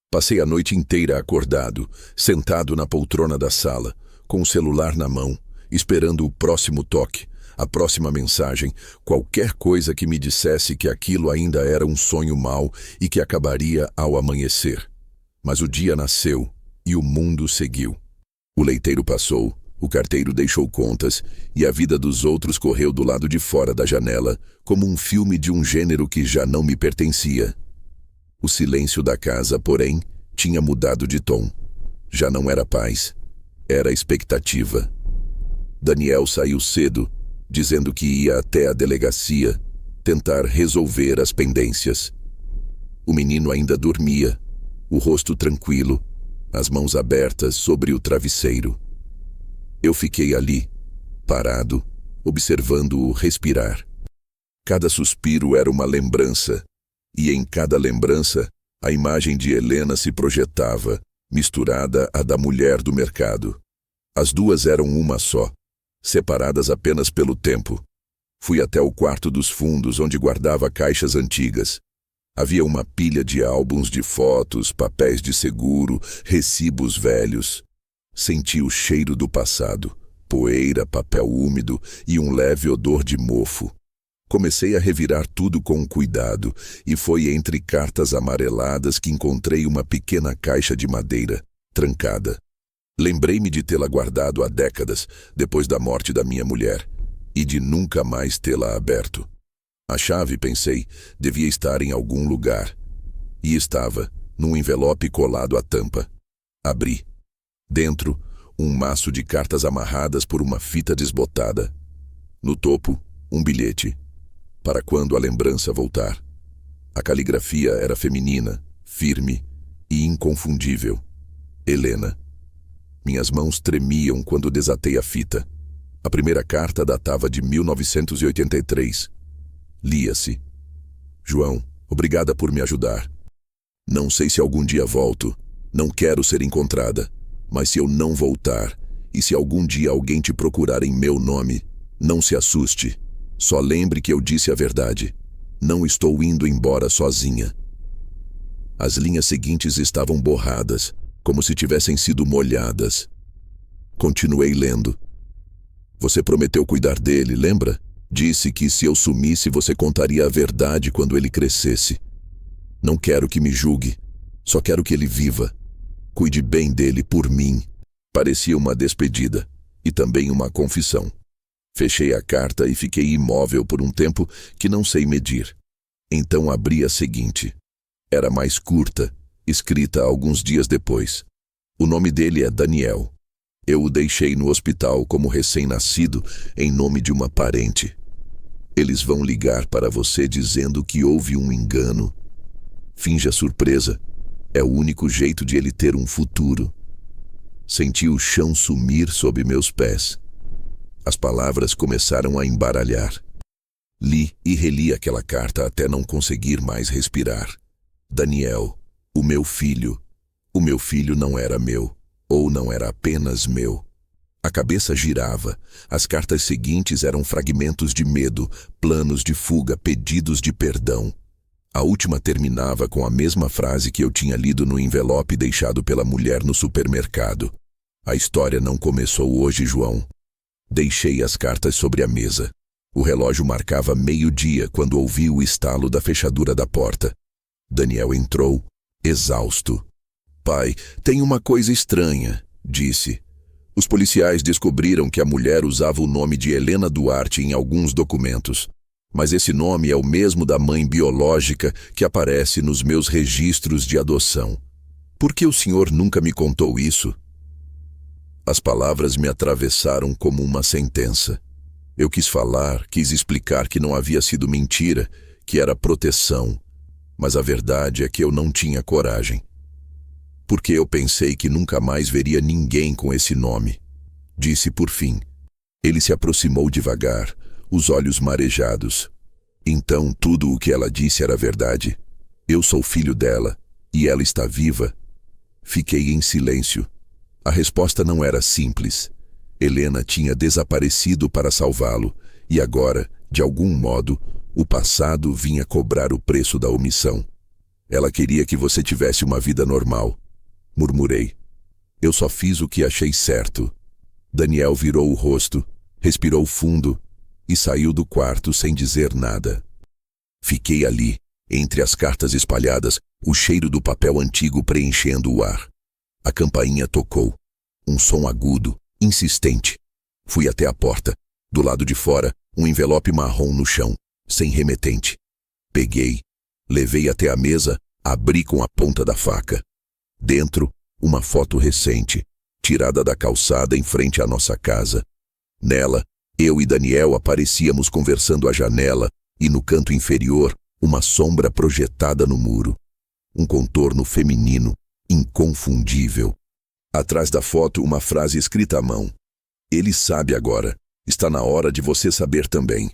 Passei a noite inteira acordado, sentado na poltrona da sala, com o celular na mão, esperando o próximo toque, a próxima mensagem, qualquer coisa que me dissesse que aquilo ainda era um sonho mau e que acabaria ao amanhecer. Mas o dia nasceu e o mundo seguiu. O leiteiro passou, o carteiro deixou contas e a vida dos outros correu do lado de fora da janela, como um filme de um gênero que já não me pertencia. O silêncio da casa, porém, tinha mudado de tom. Já não era paz, era expectativa. Daniel saiu cedo, dizendo que ia até a delegacia tentar resolver as pendências. O menino ainda dormia, o rosto tranquilo, as mãos abertas sobre o travesseiro. Eu fiquei ali, parado, observando-o respirar. Cada suspiro era uma lembrança, e em cada lembrança, a imagem de Helena se projetava, misturada à da mulher do mercado. As duas eram uma só, separadas apenas pelo tempo. Fui até o quarto dos fundos, onde guardava caixas antigas. Havia uma pilha de álbuns de fotos, papéis de seguro, recibos velhos. Senti o cheiro do passado, poeira, papel úmido e um leve odor de mofo. Comecei a revirar tudo com cuidado, e foi entre cartas amareladas que encontrei uma pequena caixa de madeira, trancada. Lembrei-me de tê-la guardado há décadas, depois da morte da minha mulher, e de nunca mais tê-la aberto. A chave, pensei, devia estar em algum lugar. E estava, num envelope colado à tampa. Abri. Dentro, um maço de cartas amarradas por uma fita desbotada. No topo, um bilhete. Para quando a lembrança voltar. A caligrafia era feminina, firme e inconfundível. Helena. Minhas mãos tremiam quando desatei a fita. A primeira carta datava de 1983. Lia-se: "João, obrigada por me ajudar. Não sei se algum dia volto. Não quero ser encontrada. Mas se eu não voltar, e se algum dia alguém te procurar em meu nome, não se assuste. Só lembre que eu disse a verdade. Não estou indo embora sozinha." As linhas seguintes estavam borradas, como se tivessem sido molhadas. Continuei lendo. "Você prometeu cuidar dele, lembra? Disse que se eu sumisse você contaria a verdade quando ele crescesse. Não quero que me julgue, só quero que ele viva. Cuide bem dele por mim." Parecia uma despedida e também uma confissão. Fechei a carta e fiquei imóvel por um tempo que não sei medir. Então abri a seguinte. Era mais curta, escrita alguns dias depois. O nome dele é Daniel. Eu o deixei no hospital como recém-nascido em nome de uma parente. Eles vão ligar para você dizendo que houve um engano. Finja surpresa. É o único jeito de ele ter um futuro. Senti o chão sumir sob meus pés. As palavras começaram a embaralhar. Li e reli aquela carta até não conseguir mais respirar. Daniel, o meu filho. O meu filho não era meu, ou não era apenas meu. A cabeça girava. As cartas seguintes eram fragmentos de medo, planos de fuga, pedidos de perdão. A última terminava com a mesma frase que eu tinha lido no envelope deixado pela mulher no supermercado. A história não começou hoje, João. Deixei as cartas sobre a mesa. O relógio marcava 12:00 quando ouvi o estalo da fechadura da porta. Daniel entrou, exausto. Pai, tem uma coisa estranha, disse. Os policiais descobriram que a mulher usava o nome de Helena Duarte em alguns documentos. Mas esse nome é o mesmo da mãe biológica que aparece nos meus registros de adoção. Por que o senhor nunca me contou isso? As palavras me atravessaram como uma sentença. Eu quis falar, quis explicar que não havia sido mentira, que era proteção. Mas a verdade é que eu não tinha coragem. Porque eu pensei que nunca mais veria ninguém com esse nome. Disse por fim. Ele se aproximou devagar, os olhos marejados. Então tudo o que ela disse era verdade. Eu sou filho dela, e ela está viva. Fiquei em silêncio. A resposta não era simples. Helena tinha desaparecido para salvá-lo, e agora, de algum modo, o passado vinha cobrar o preço da omissão. Ela queria que você tivesse uma vida normal. Murmurei. Eu só fiz o que achei certo. Daniel virou o rosto, respirou fundo e saiu do quarto sem dizer nada. Fiquei ali, entre as cartas espalhadas, o cheiro do papel antigo preenchendo o ar. A campainha tocou. Um som agudo, insistente. Fui até a porta. Do lado de fora, um envelope marrom no chão, sem remetente. Peguei, levei até a mesa, abri com a ponta da faca. Dentro, uma foto recente, tirada da calçada em frente à nossa casa. Nela, eu e Daniel aparecíamos conversando à janela e no canto inferior, uma sombra projetada no muro. Um contorno feminino, inconfundível. Atrás da foto, uma frase escrita à mão. Ele sabe agora. Está na hora de você saber também.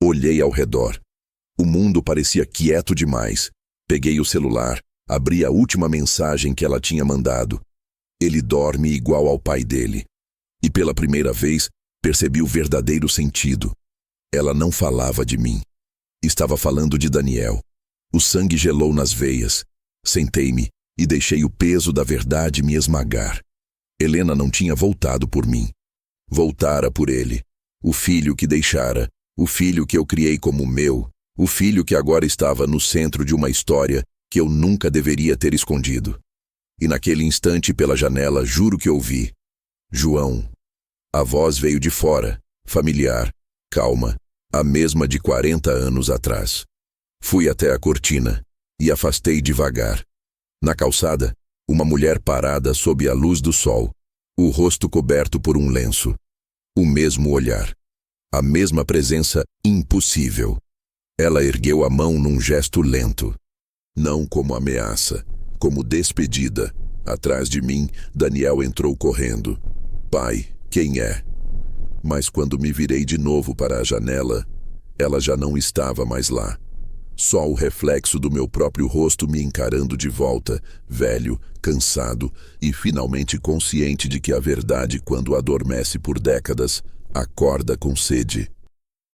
Olhei ao redor. O mundo parecia quieto demais. Peguei o celular, abri a última mensagem que ela tinha mandado. Ele dorme igual ao pai dele. E pela primeira vez, percebi o verdadeiro sentido. Ela não falava de mim. Estava falando de Daniel. O sangue gelou nas veias. Sentei-me e deixei o peso da verdade me esmagar. Helena não tinha voltado por mim. Voltara por ele. O filho que deixara. O filho que eu criei como meu. O filho que agora estava no centro de uma história que eu nunca deveria ter escondido. E naquele instante, pela janela, juro que ouvi. João. A voz veio de fora, familiar, calma, a mesma de 40 anos atrás. Fui até a cortina e afastei devagar. Na calçada, uma mulher parada sob a luz do sol, o rosto coberto por um lenço. O mesmo olhar. A mesma presença impossível. Ela ergueu a mão num gesto lento. Não como ameaça, como despedida. Atrás de mim, Daniel entrou correndo. Pai, quem é? Mas quando me virei de novo para a janela, ela já não estava mais lá. Só o reflexo do meu próprio rosto me encarando de volta, velho, cansado e finalmente consciente de que a verdade, quando adormece por décadas, acorda com sede.